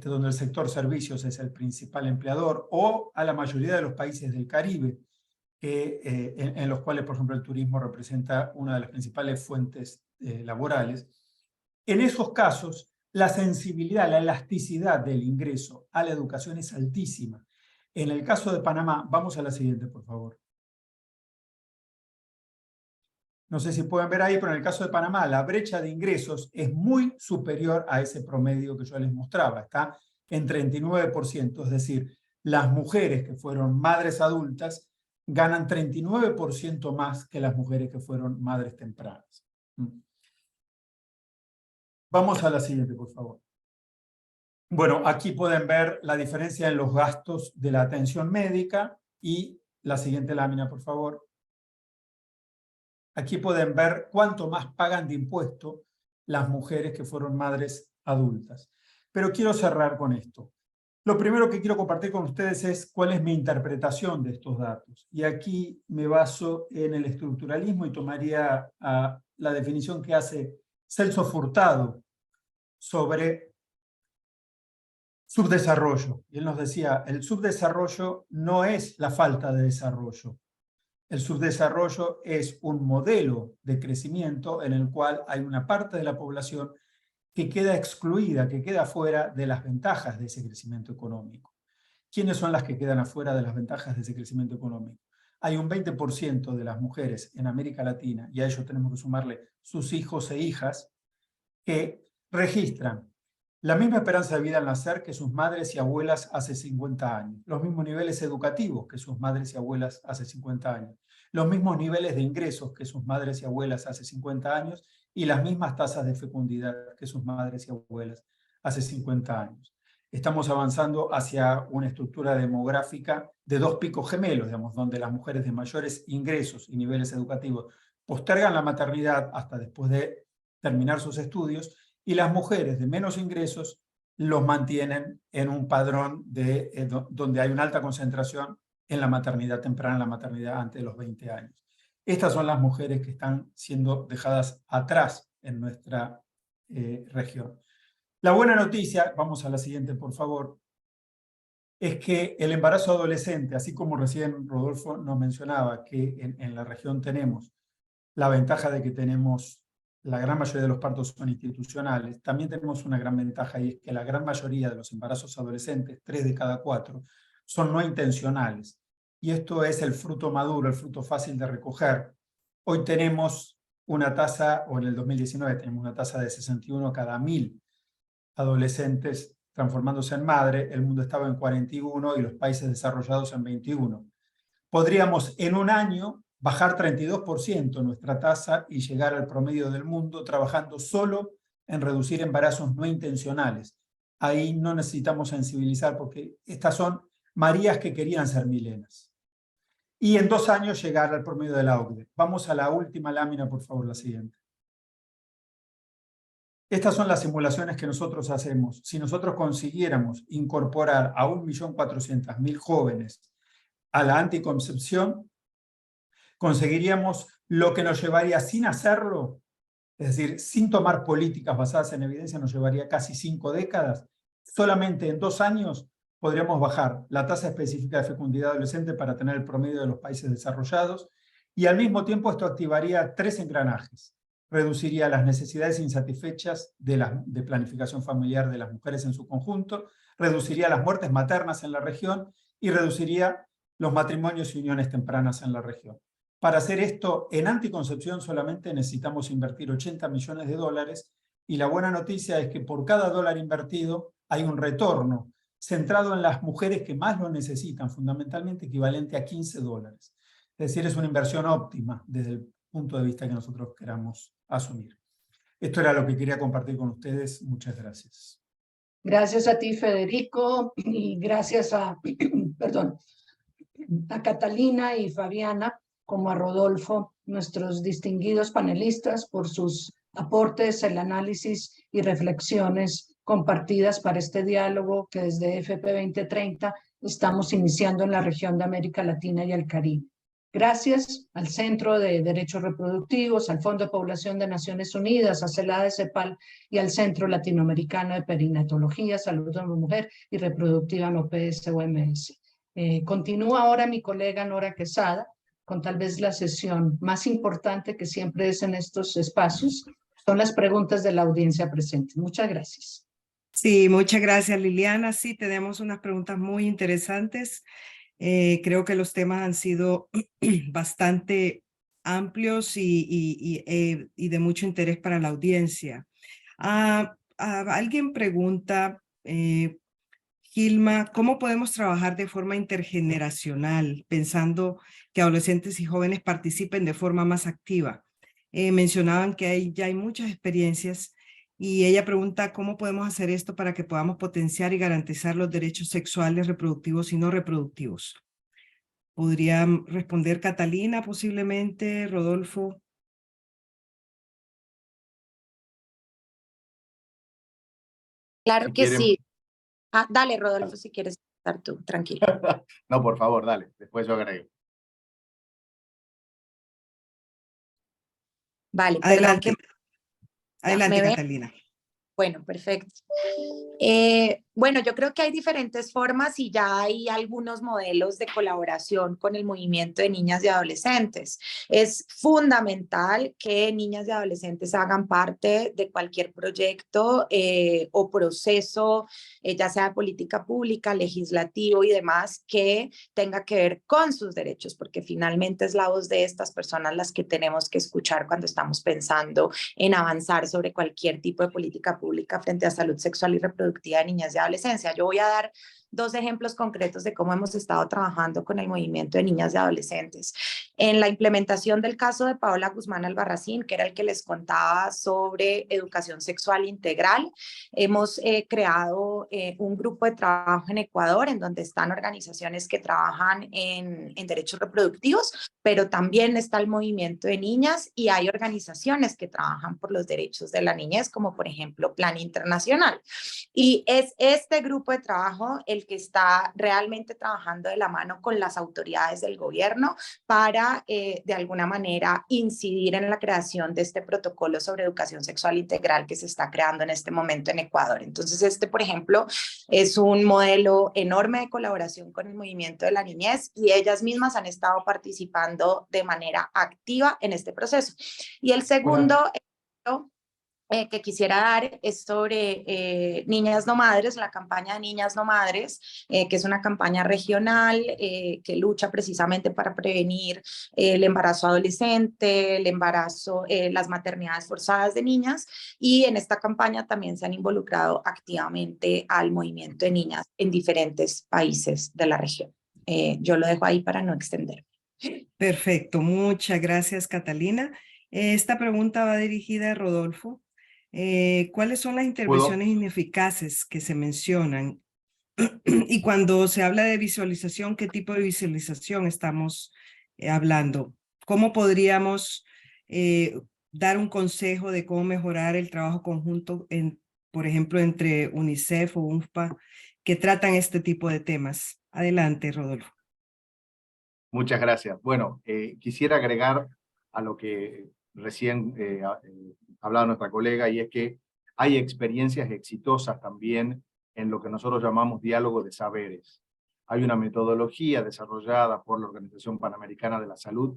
donde el sector servicios es el principal empleador, o a la mayoría de los países del Caribe, en los cuales, por ejemplo, el turismo representa una de las principales fuentes laborales. En esos casos, la sensibilidad, la elasticidad del ingreso a la educación es altísima. En el caso de Panamá, vamos a la siguiente, por favor. No sé si pueden ver ahí, pero en el caso de Panamá, la brecha de ingresos es muy superior a ese promedio que yo les mostraba. Está en 39%, es decir, las mujeres que fueron madres adultas ganan 39% más que las mujeres que fueron madres tempranas. Vamos a la siguiente, por favor. Bueno, aquí pueden ver la diferencia en los gastos de la atención médica y la siguiente lámina, por favor. Aquí pueden ver cuánto más pagan de impuesto las mujeres que fueron madres adultas. Pero quiero cerrar con esto. Lo primero que quiero compartir con ustedes es cuál es mi interpretación de estos datos. Y aquí me baso en el estructuralismo y tomaría la definición que hace Celso Furtado sobre subdesarrollo. Y él nos decía, el subdesarrollo no es la falta de desarrollo. El subdesarrollo es un modelo de crecimiento en el cual hay una parte de la población que queda excluida, que queda fuera de las ventajas de ese crecimiento económico. ¿Quiénes son las que quedan afuera de las ventajas de ese crecimiento económico? Hay un 20% de las mujeres en América Latina, y a ello tenemos que sumarle sus hijos e hijas, que registran la misma esperanza de vida al nacer que sus madres y abuelas hace 50 años, los mismos niveles educativos que sus madres y abuelas hace 50 años, los mismos niveles de ingresos que sus madres y abuelas hace 50 años y las mismas tasas de fecundidad que sus madres y abuelas hace 50 años. Estamos avanzando hacia una estructura demográfica de 2 picos gemelos, digamos, donde las mujeres de mayores ingresos y niveles educativos postergan la maternidad hasta después de terminar sus estudios, y las mujeres de menos ingresos los mantienen en un padrón donde hay una alta concentración en la maternidad temprana, en la maternidad antes de los 20 años. Estas son las mujeres que están siendo dejadas atrás en nuestra región. La buena noticia, vamos a la siguiente por favor, es que el embarazo adolescente, así como recién Rodolfo nos mencionaba que en la región tenemos la ventaja de que tenemos la gran mayoría de los partos son institucionales, también tenemos una gran ventaja y es que la gran mayoría de los embarazos adolescentes, 3 de cada 4, son no intencionales. Y esto es el fruto maduro, el fruto fácil de recoger. Hoy tenemos una tasa, o en el 2019 tenemos una tasa de 61 cada 1000 adolescentes transformándose en madre. El mundo estaba en 41 y los países desarrollados en 21. Podríamos en un año bajar 32% nuestra tasa y llegar al promedio del mundo trabajando solo en reducir embarazos no intencionales. Ahí no necesitamos sensibilizar porque estas son Marías que querían ser milenas. Y en 2 años llegar al promedio de la OCDE. Vamos a la última lámina, por favor, la siguiente. Estas son las simulaciones que nosotros hacemos. Si nosotros consiguiéramos incorporar a 1.400.000 jóvenes a la anticoncepción, conseguiríamos lo que nos llevaría sin hacerlo, es decir, sin tomar políticas basadas en evidencia, nos llevaría casi 5 décadas. Solamente en 2 años podríamos bajar la tasa específica de fecundidad adolescente para tener el promedio de los países desarrollados y al mismo tiempo esto activaría 3 engranajes. reduciría las necesidades insatisfechas de planificación familiar de las mujeres en su conjunto, reduciría las muertes maternas en la región y reduciría los matrimonios y uniones tempranas en la región. Para hacer esto, en anticoncepción solamente necesitamos invertir $80 millones y la buena noticia es que por cada dólar invertido hay un retorno centrado en las mujeres que más lo necesitan, fundamentalmente equivalente a $15. Es decir, es una inversión óptima desde el punto de vista que nosotros queramos asumir. Esto era lo que quería compartir con ustedes. Muchas gracias. Gracias a ti, Federico, y gracias a, a Catalina y Fabiana, como a Rodolfo, nuestros distinguidos panelistas, por sus aportes, el análisis y reflexiones compartidas para este diálogo que desde FP 2030 estamos iniciando en la región de América Latina y el Caribe. Gracias al Centro de Derechos Reproductivos, al Fondo de Población de Naciones Unidas, a CELADE CEPAL y al Centro Latinoamericano de Perinatología, Salud de la Mujer y Reproductiva en OPS-OMS. Continúa ahora mi colega Nora Quesada con tal vez la sesión más importante que siempre es en estos espacios, son las preguntas de la audiencia presente. Muchas gracias. Sí, muchas gracias, Liliana. Sí, tenemos unas preguntas muy interesantes. Creo que los temas han sido bastante amplios y de mucho interés para la audiencia. Alguien pregunta, Gilma, ¿cómo podemos trabajar de forma intergeneracional, pensando que adolescentes y jóvenes participen de forma más activa? Mencionaban que ya hay muchas experiencias y ella pregunta cómo podemos hacer esto para que podamos potenciar y garantizar los derechos sexuales, reproductivos y no reproductivos. ¿Podría responder Catalina posiblemente, Rodolfo? Claro Si que quieren... sí. Dale, Rodolfo, si quieres estar tú, tranquilo. No, por favor, dale, después yo agrego. Vale, Adelante, perdón que... adelante, ¿me ven? Catalina. Bueno, perfecto. Bueno, yo creo que hay diferentes formas y ya hay algunos modelos de colaboración con el movimiento de niñas y adolescentes. Es fundamental que niñas y adolescentes hagan parte de cualquier proyecto o proceso, ya sea de política pública, legislativo y demás, que tenga que ver con sus derechos, porque finalmente es la voz de estas personas las que tenemos que escuchar cuando estamos pensando en avanzar sobre cualquier tipo de política pública frente a salud sexual y reproductiva de niñas y adolescencia. Yo voy a dar dos ejemplos concretos de cómo hemos estado trabajando con el movimiento de niñas y adolescentes. En la implementación del caso de Paola Guzmán Albarracín, que era el que les contaba sobre educación sexual integral, hemos creado un grupo de trabajo en Ecuador en donde están organizaciones que trabajan en derechos reproductivos, pero también está el movimiento de niñas y hay organizaciones que trabajan por los derechos de la niñez, como por ejemplo Plan Internacional. Y es este grupo de trabajo el que está realmente trabajando de la mano con las autoridades del gobierno para, de alguna manera, incidir en la creación de este protocolo sobre educación sexual integral que se está creando en este momento en Ecuador. Entonces, este, por ejemplo, es un modelo enorme de colaboración con el movimiento de la niñez y ellas mismas han estado participando de manera activa en este proceso. Y el segundo que quisiera dar es sobre Niñas No Madres, la campaña de Niñas No Madres, que es una campaña regional que lucha precisamente para prevenir el embarazo adolescente, el embarazo, las maternidades forzadas de niñas, y en esta campaña también se han involucrado activamente al movimiento de niñas en diferentes países de la región. Yo lo dejo ahí para no extenderme. Perfecto, muchas gracias, Catalina. Esta pregunta va dirigida a Rodolfo. ¿Cuáles son las intervenciones ineficaces que se mencionan? Y cuando se habla de visualización, ¿qué tipo de visualización estamos hablando? ¿Cómo podríamos dar un consejo de cómo mejorar el trabajo conjunto, por ejemplo, entre UNICEF o UNFPA, que tratan este tipo de temas? Adelante, Rodolfo. Muchas gracias. Bueno, quisiera agregar a lo que recién hablaba nuestra colega, y es que hay experiencias exitosas también en lo que nosotros llamamos diálogo de saberes. Hay una metodología desarrollada por la Organización Panamericana de la Salud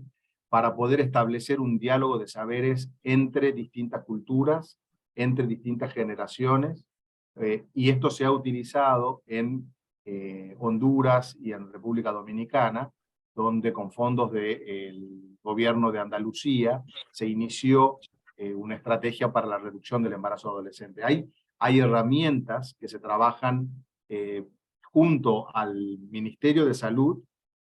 para poder establecer un diálogo de saberes entre distintas culturas, entre distintas generaciones, y esto se ha utilizado en Honduras y en República Dominicana, donde con fondos del gobierno de Andalucía se inició una estrategia para la reducción del embarazo adolescente. Hay herramientas que se trabajan junto al Ministerio de Salud,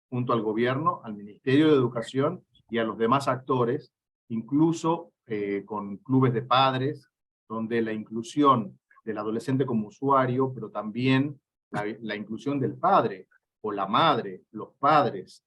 junto al gobierno, al Ministerio de Educación y a los demás actores, incluso con clubes de padres, donde la inclusión del adolescente como usuario, pero también la inclusión del padre o la madre, los padres,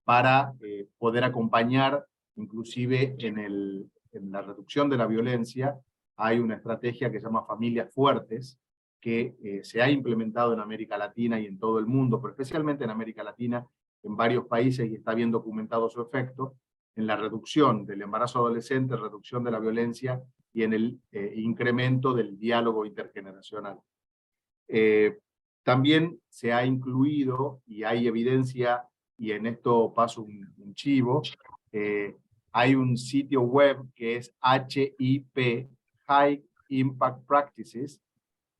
para poder acompañar, inclusive en la reducción de la violencia. Hay una estrategia que se llama Familias Fuertes, que se ha implementado en América Latina y en todo el mundo, pero especialmente en América Latina, en varios países, y está bien documentado su efecto en la reducción del embarazo adolescente, reducción de la violencia y en el incremento del diálogo intergeneracional. También se ha incluido, y hay evidencia, y en esto paso un chivo, hay un sitio web que es HIP, High Impact Practices,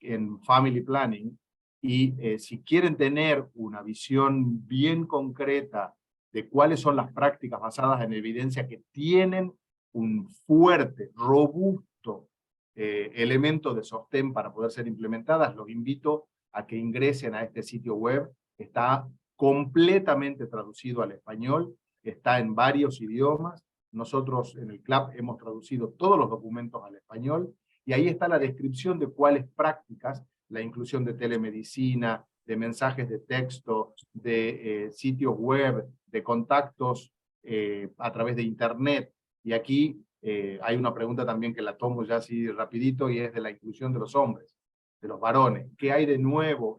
en Family Planning, y si quieren tener una visión bien concreta de cuáles son las prácticas basadas en evidencia que tienen un fuerte, robusto elemento de sostén para poder ser implementadas, los invito a que ingresen a este sitio web. Está completamente traducido al español, está en varios idiomas. Nosotros en el CLAP hemos traducido todos los documentos al español, y ahí está la descripción de cuáles prácticas, la inclusión de telemedicina, de mensajes de texto, de sitios web, de contactos a través de internet. Y aquí hay una pregunta también que la tomo ya así rapidito, y es de la inclusión de los hombres, de los varones. ¿Qué hay de nuevo?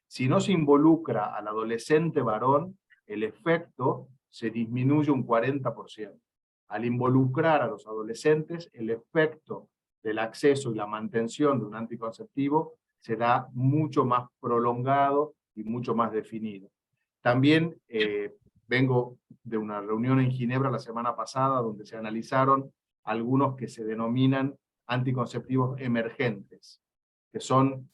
Si no se involucra al adolescente varón, el efecto se disminuye un 40%. Al involucrar a los adolescentes, el efecto del acceso y la mantención de un anticonceptivo será mucho más prolongado y mucho más definido. También vengo de una reunión en Ginebra la semana pasada, donde se analizaron algunos que se denominan anticonceptivos emergentes, que son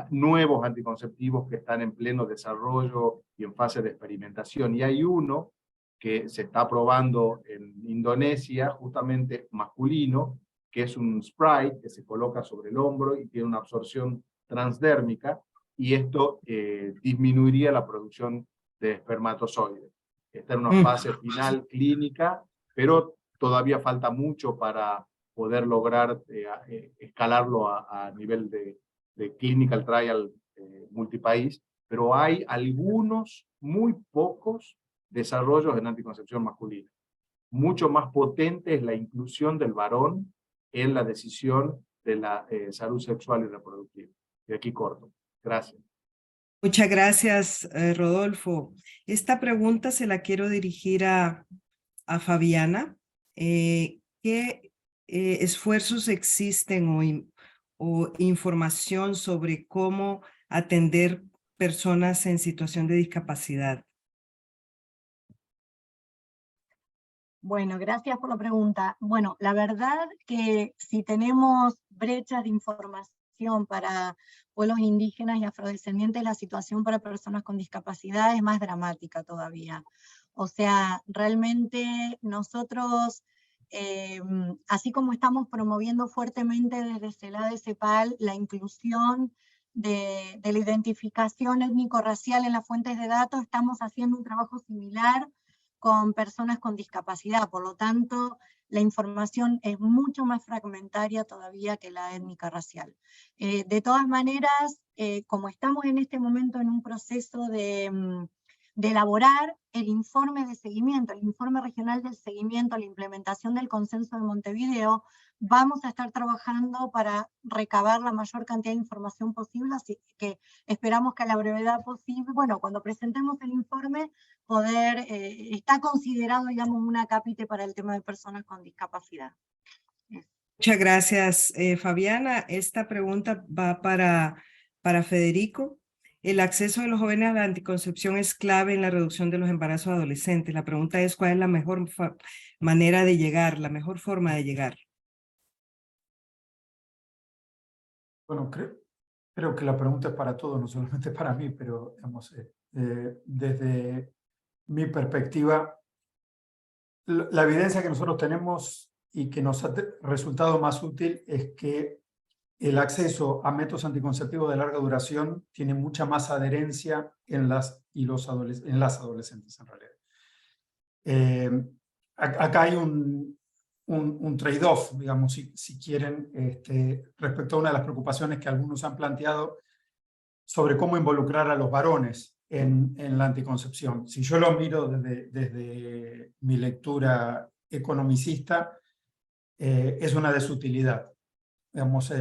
nuevos anticonceptivos que están en pleno desarrollo y en fase de experimentación. Y hay uno que se está probando en Indonesia, justamente masculino, que es un spray que se coloca sobre el hombro y tiene una absorción transdérmica, y esto disminuiría la producción de espermatozoides. Está en una fase final clínica, pero todavía falta mucho para poder lograr escalarlo a nivel de clinical trial multipaís, pero hay algunos, muy pocos, desarrollos en anticoncepción masculina. Mucho más potente es la inclusión del varón en la decisión de la salud sexual y reproductiva. Y aquí corto. Gracias. Muchas gracias, Rodolfo. Esta pregunta se la quiero dirigir a Fabiana. ¿Qué esfuerzos existen o información sobre cómo atender personas en situación de discapacidad? Bueno, gracias por la pregunta. Bueno, la verdad que si tenemos brechas de información para pueblos indígenas y afrodescendientes, la situación para personas con discapacidad es más dramática todavía. O sea, realmente nosotros, así como estamos promoviendo fuertemente desde CELADE CEPAL la inclusión de la identificación étnico-racial en las fuentes de datos, estamos haciendo un trabajo similar con personas con discapacidad. Por lo tanto, la información es mucho más fragmentaria todavía que la étnica racial. De todas maneras, como estamos en este momento en un proceso de elaborar el informe de seguimiento, el informe regional del seguimiento a la implementación del Consenso de Montevideo, vamos a estar trabajando para recabar la mayor cantidad de información posible, así que esperamos que a la brevedad posible, bueno, cuando presentemos el informe, poder, está considerado, digamos, un acápite para el tema de personas con discapacidad. Muchas gracias, Fabiana. Esta pregunta va para Federico. el acceso de los jóvenes a la anticoncepción es clave en la reducción de los embarazos adolescentes. La pregunta es, ¿cuál es la mejor manera de llegar, la mejor forma de llegar? Bueno, creo que la pregunta es para todos, no solamente para mí, pero digamos, desde mi perspectiva, la evidencia que nosotros tenemos y que nos ha resultado más útil es que el acceso a métodos anticonceptivos de larga duración tiene mucha más adherencia en las adolescentes en realidad. Acá hay un trade-off, digamos, si quieren, respecto a una de las preocupaciones que algunos han planteado sobre cómo involucrar a los varones en la anticoncepción. Si yo lo miro desde mi lectura economicista, es una desutilidad. Digamos,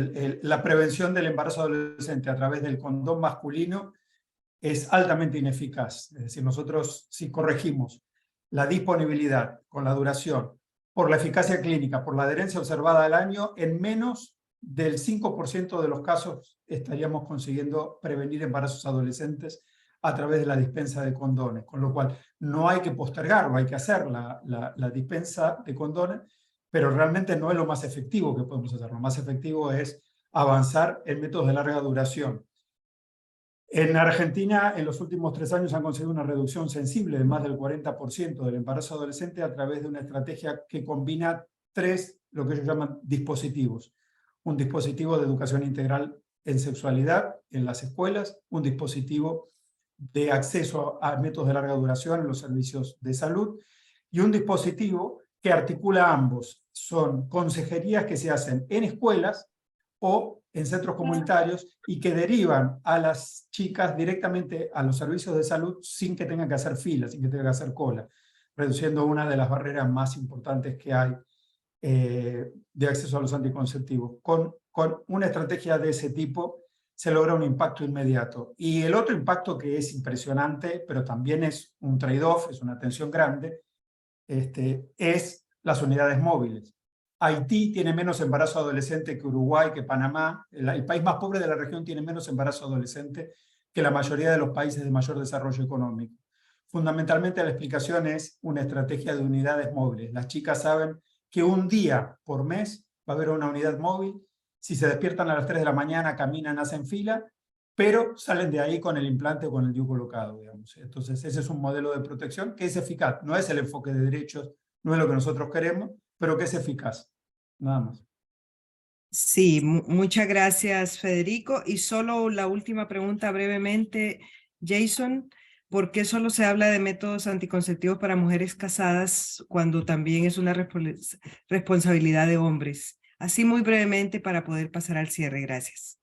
la prevención del embarazo adolescente a través del condón masculino es altamente ineficaz. Es decir, nosotros si corregimos la disponibilidad con la duración, por la eficacia clínica, por la adherencia observada al año, en menos del 5% de los casos estaríamos consiguiendo prevenir embarazos adolescentes a través de la dispensa de condones, con lo cual no hay que postergarlo, hay que hacer la dispensa de condones, pero realmente no es lo más efectivo que podemos hacer. Lo más efectivo es avanzar en métodos de larga duración. En Argentina, en los últimos 3 años han conseguido una reducción sensible de más del 40% del embarazo adolescente a través de una estrategia que combina 3, lo que ellos llaman dispositivos. Un dispositivo de educación integral en sexualidad en las escuelas, un dispositivo de acceso a métodos de larga duración en los servicios de salud y un dispositivo que articula ambos. Son consejerías que se hacen en escuelas o en centros comunitarios y que derivan a las chicas directamente a los servicios de salud sin que tengan que hacer filas, sin que tengan que hacer cola, reduciendo una de las barreras más importantes que hay de acceso a los anticonceptivos. Con una estrategia de ese tipo se logra un impacto inmediato. Y el otro impacto que es impresionante, pero también es un trade-off, es una tensión grande, es las unidades móviles. Haití tiene menos embarazo adolescente que Uruguay, que Panamá. El país más pobre de la región tiene menos embarazo adolescente que la mayoría de los países de mayor desarrollo económico. Fundamentalmente la explicación es una estrategia de unidades móviles. Las chicas saben que un día por mes va a haber una unidad móvil. Si se despiertan a las 3 de la mañana, caminan, hacen fila, pero salen de ahí con el implante o con el DIU colocado, digamos. Entonces ese es un modelo de protección que es eficaz. No es el enfoque de derechos, no es lo que nosotros queremos, pero que es eficaz. Nada más. Sí, muchas gracias, Federico. Y solo la última pregunta brevemente, Jason. ¿Por qué solo se habla de métodos anticonceptivos para mujeres casadas cuando también es una responsabilidad de hombres? Así muy brevemente para poder pasar al cierre. Gracias.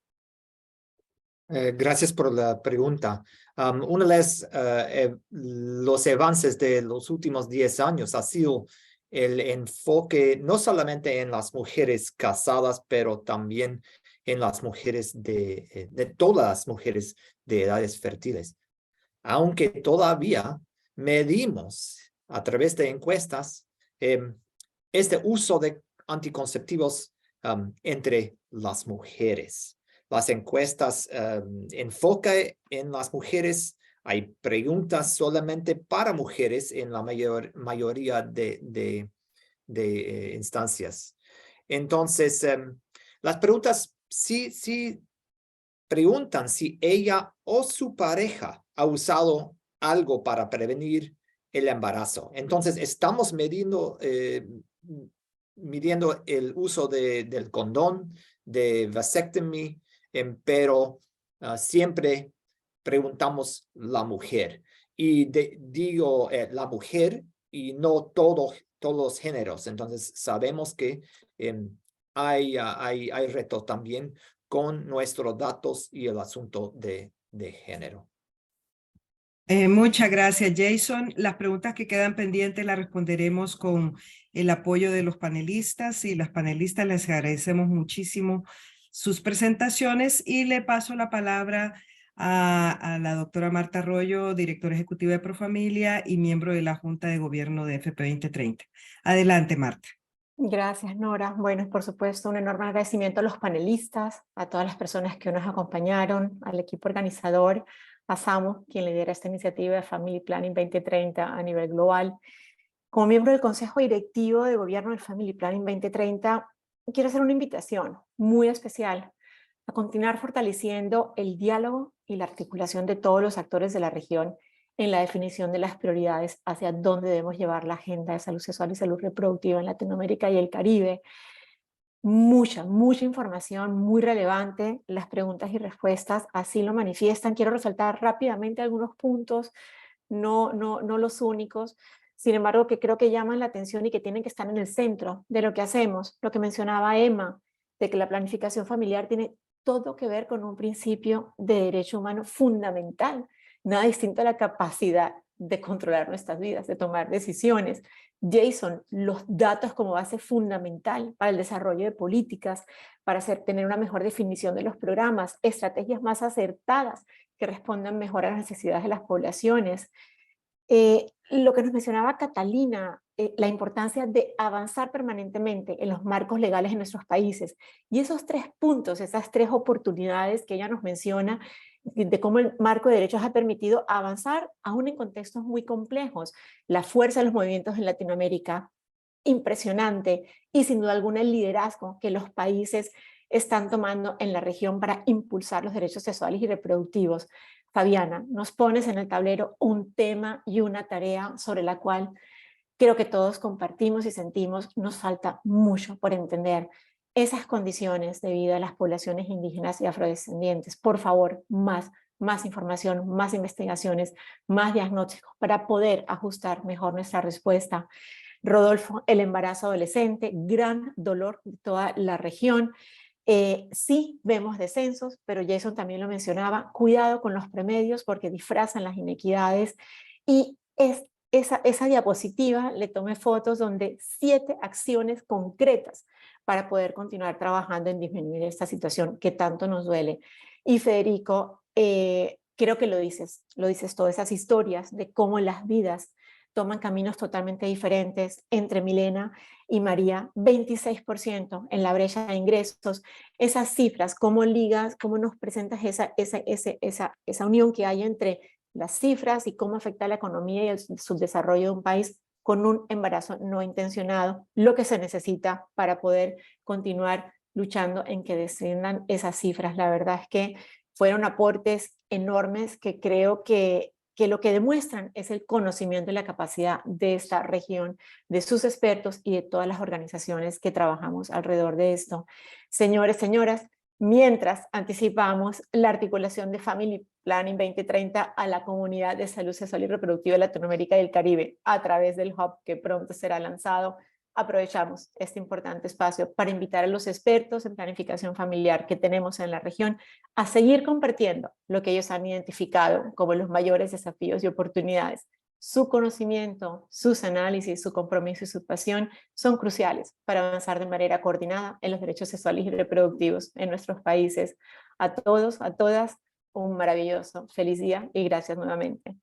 Gracias por la pregunta. Una de los avances de los últimos 10 años ha sido el enfoque no solamente en las mujeres casadas, pero también en las mujeres de todas las mujeres de edades fértiles. Aunque todavía medimos a través de encuestas este uso de anticonceptivos entre las mujeres. Las encuestas enfocan en las mujeres. Hay preguntas solamente para mujeres en la mayoría de instancias. Entonces, las preguntas sí preguntan si ella o su pareja ha usado algo para prevenir el embarazo. Entonces, estamos midiendo el uso del condón, de vasectomía, pero siempre preguntamos la mujer. Y digo la mujer y no todos los géneros. Entonces, sabemos que hay retos también con nuestros datos y el asunto de género. Muchas gracias, Jason. Las preguntas que quedan pendientes las responderemos con el apoyo de los panelistas y las panelistas. Les agradecemos muchísimo sus presentaciones y le paso la palabra a la doctora Marta Arroyo, directora ejecutiva de Profamilia y miembro de la Junta de Gobierno de FP 2030. Adelante, Marta. Gracias, Nora. Bueno, por supuesto, un enorme agradecimiento a los panelistas, a todas las personas que nos acompañaron, al equipo organizador, a Samu, quien lidera esta iniciativa de Family Planning 2030 a nivel global. Como miembro del Consejo Directivo de Gobierno del Family Planning 2030, quiero hacer una invitación muy especial a continuar fortaleciendo el diálogo y la articulación de todos los actores de la región en la definición de las prioridades hacia dónde debemos llevar la agenda de salud sexual y salud reproductiva en Latinoamérica y el Caribe. Mucha información muy relevante, las preguntas y respuestas así lo manifiestan. Quiero resaltar rápidamente algunos puntos, no los únicos, sin embargo que creo que llaman la atención y que tienen que estar en el centro de lo que hacemos. Lo que mencionaba Emma, de que la planificación familiar tiene todo que ver con un principio de derecho humano fundamental, nada distinto a la capacidad de controlar nuestras vidas, de tomar decisiones. Jason, los datos como base fundamental para el desarrollo de políticas, para tener una mejor definición de los programas, estrategias más acertadas que respondan mejor a las necesidades de las poblaciones. Lo que nos mencionaba Catalina, la importancia de avanzar permanentemente en los marcos legales en nuestros países. Y esos 3 puntos, esas 3 oportunidades que ella nos menciona, de cómo el marco de derechos ha permitido avanzar aún en contextos muy complejos. La fuerza de los movimientos en Latinoamérica, impresionante, y sin duda alguna el liderazgo que los países están tomando en la región para impulsar los derechos sexuales y reproductivos. Fabiana, nos pones en el tablero un tema y una tarea sobre la cual creo que todos compartimos y sentimos, nos falta mucho por entender esas condiciones de vida de las poblaciones indígenas y afrodescendientes. Por favor, más información, más investigaciones, más diagnósticos para poder ajustar mejor nuestra respuesta. Rodolfo, el embarazo adolescente, gran dolor de toda la región. Sí vemos descensos, pero Jason también lo mencionaba, cuidado con los promedios porque disfrazan las inequidades, y esa diapositiva le tomé fotos donde 7 acciones concretas para poder continuar trabajando en disminuir esta situación que tanto nos duele. Y Federico, creo que lo dices todas esas historias de cómo las vidas toman caminos totalmente diferentes entre Milena y María, 26% en la brecha de ingresos, esas cifras, cómo ligas, cómo nos presentas esa unión que hay entre las cifras y cómo afecta la economía y el subdesarrollo de un país con un embarazo no intencionado, lo que se necesita para poder continuar luchando en que desciendan esas cifras. La verdad es que fueron aportes enormes que creo que lo que demuestran es el conocimiento y la capacidad de esta región, de sus expertos y de todas las organizaciones que trabajamos alrededor de esto. Señores, señoras, mientras anticipamos la articulación de Family Planning 2030 a la comunidad de salud sexual y reproductiva de Latinoamérica y el Caribe a través del Hub que pronto será lanzado, aprovechamos este importante espacio para invitar a los expertos en planificación familiar que tenemos en la región a seguir compartiendo lo que ellos han identificado como los mayores desafíos y oportunidades. Su conocimiento, sus análisis, su compromiso y su pasión son cruciales para avanzar de manera coordinada en los derechos sexuales y reproductivos en nuestros países. A todos, a todas, un maravilloso feliz día y gracias nuevamente.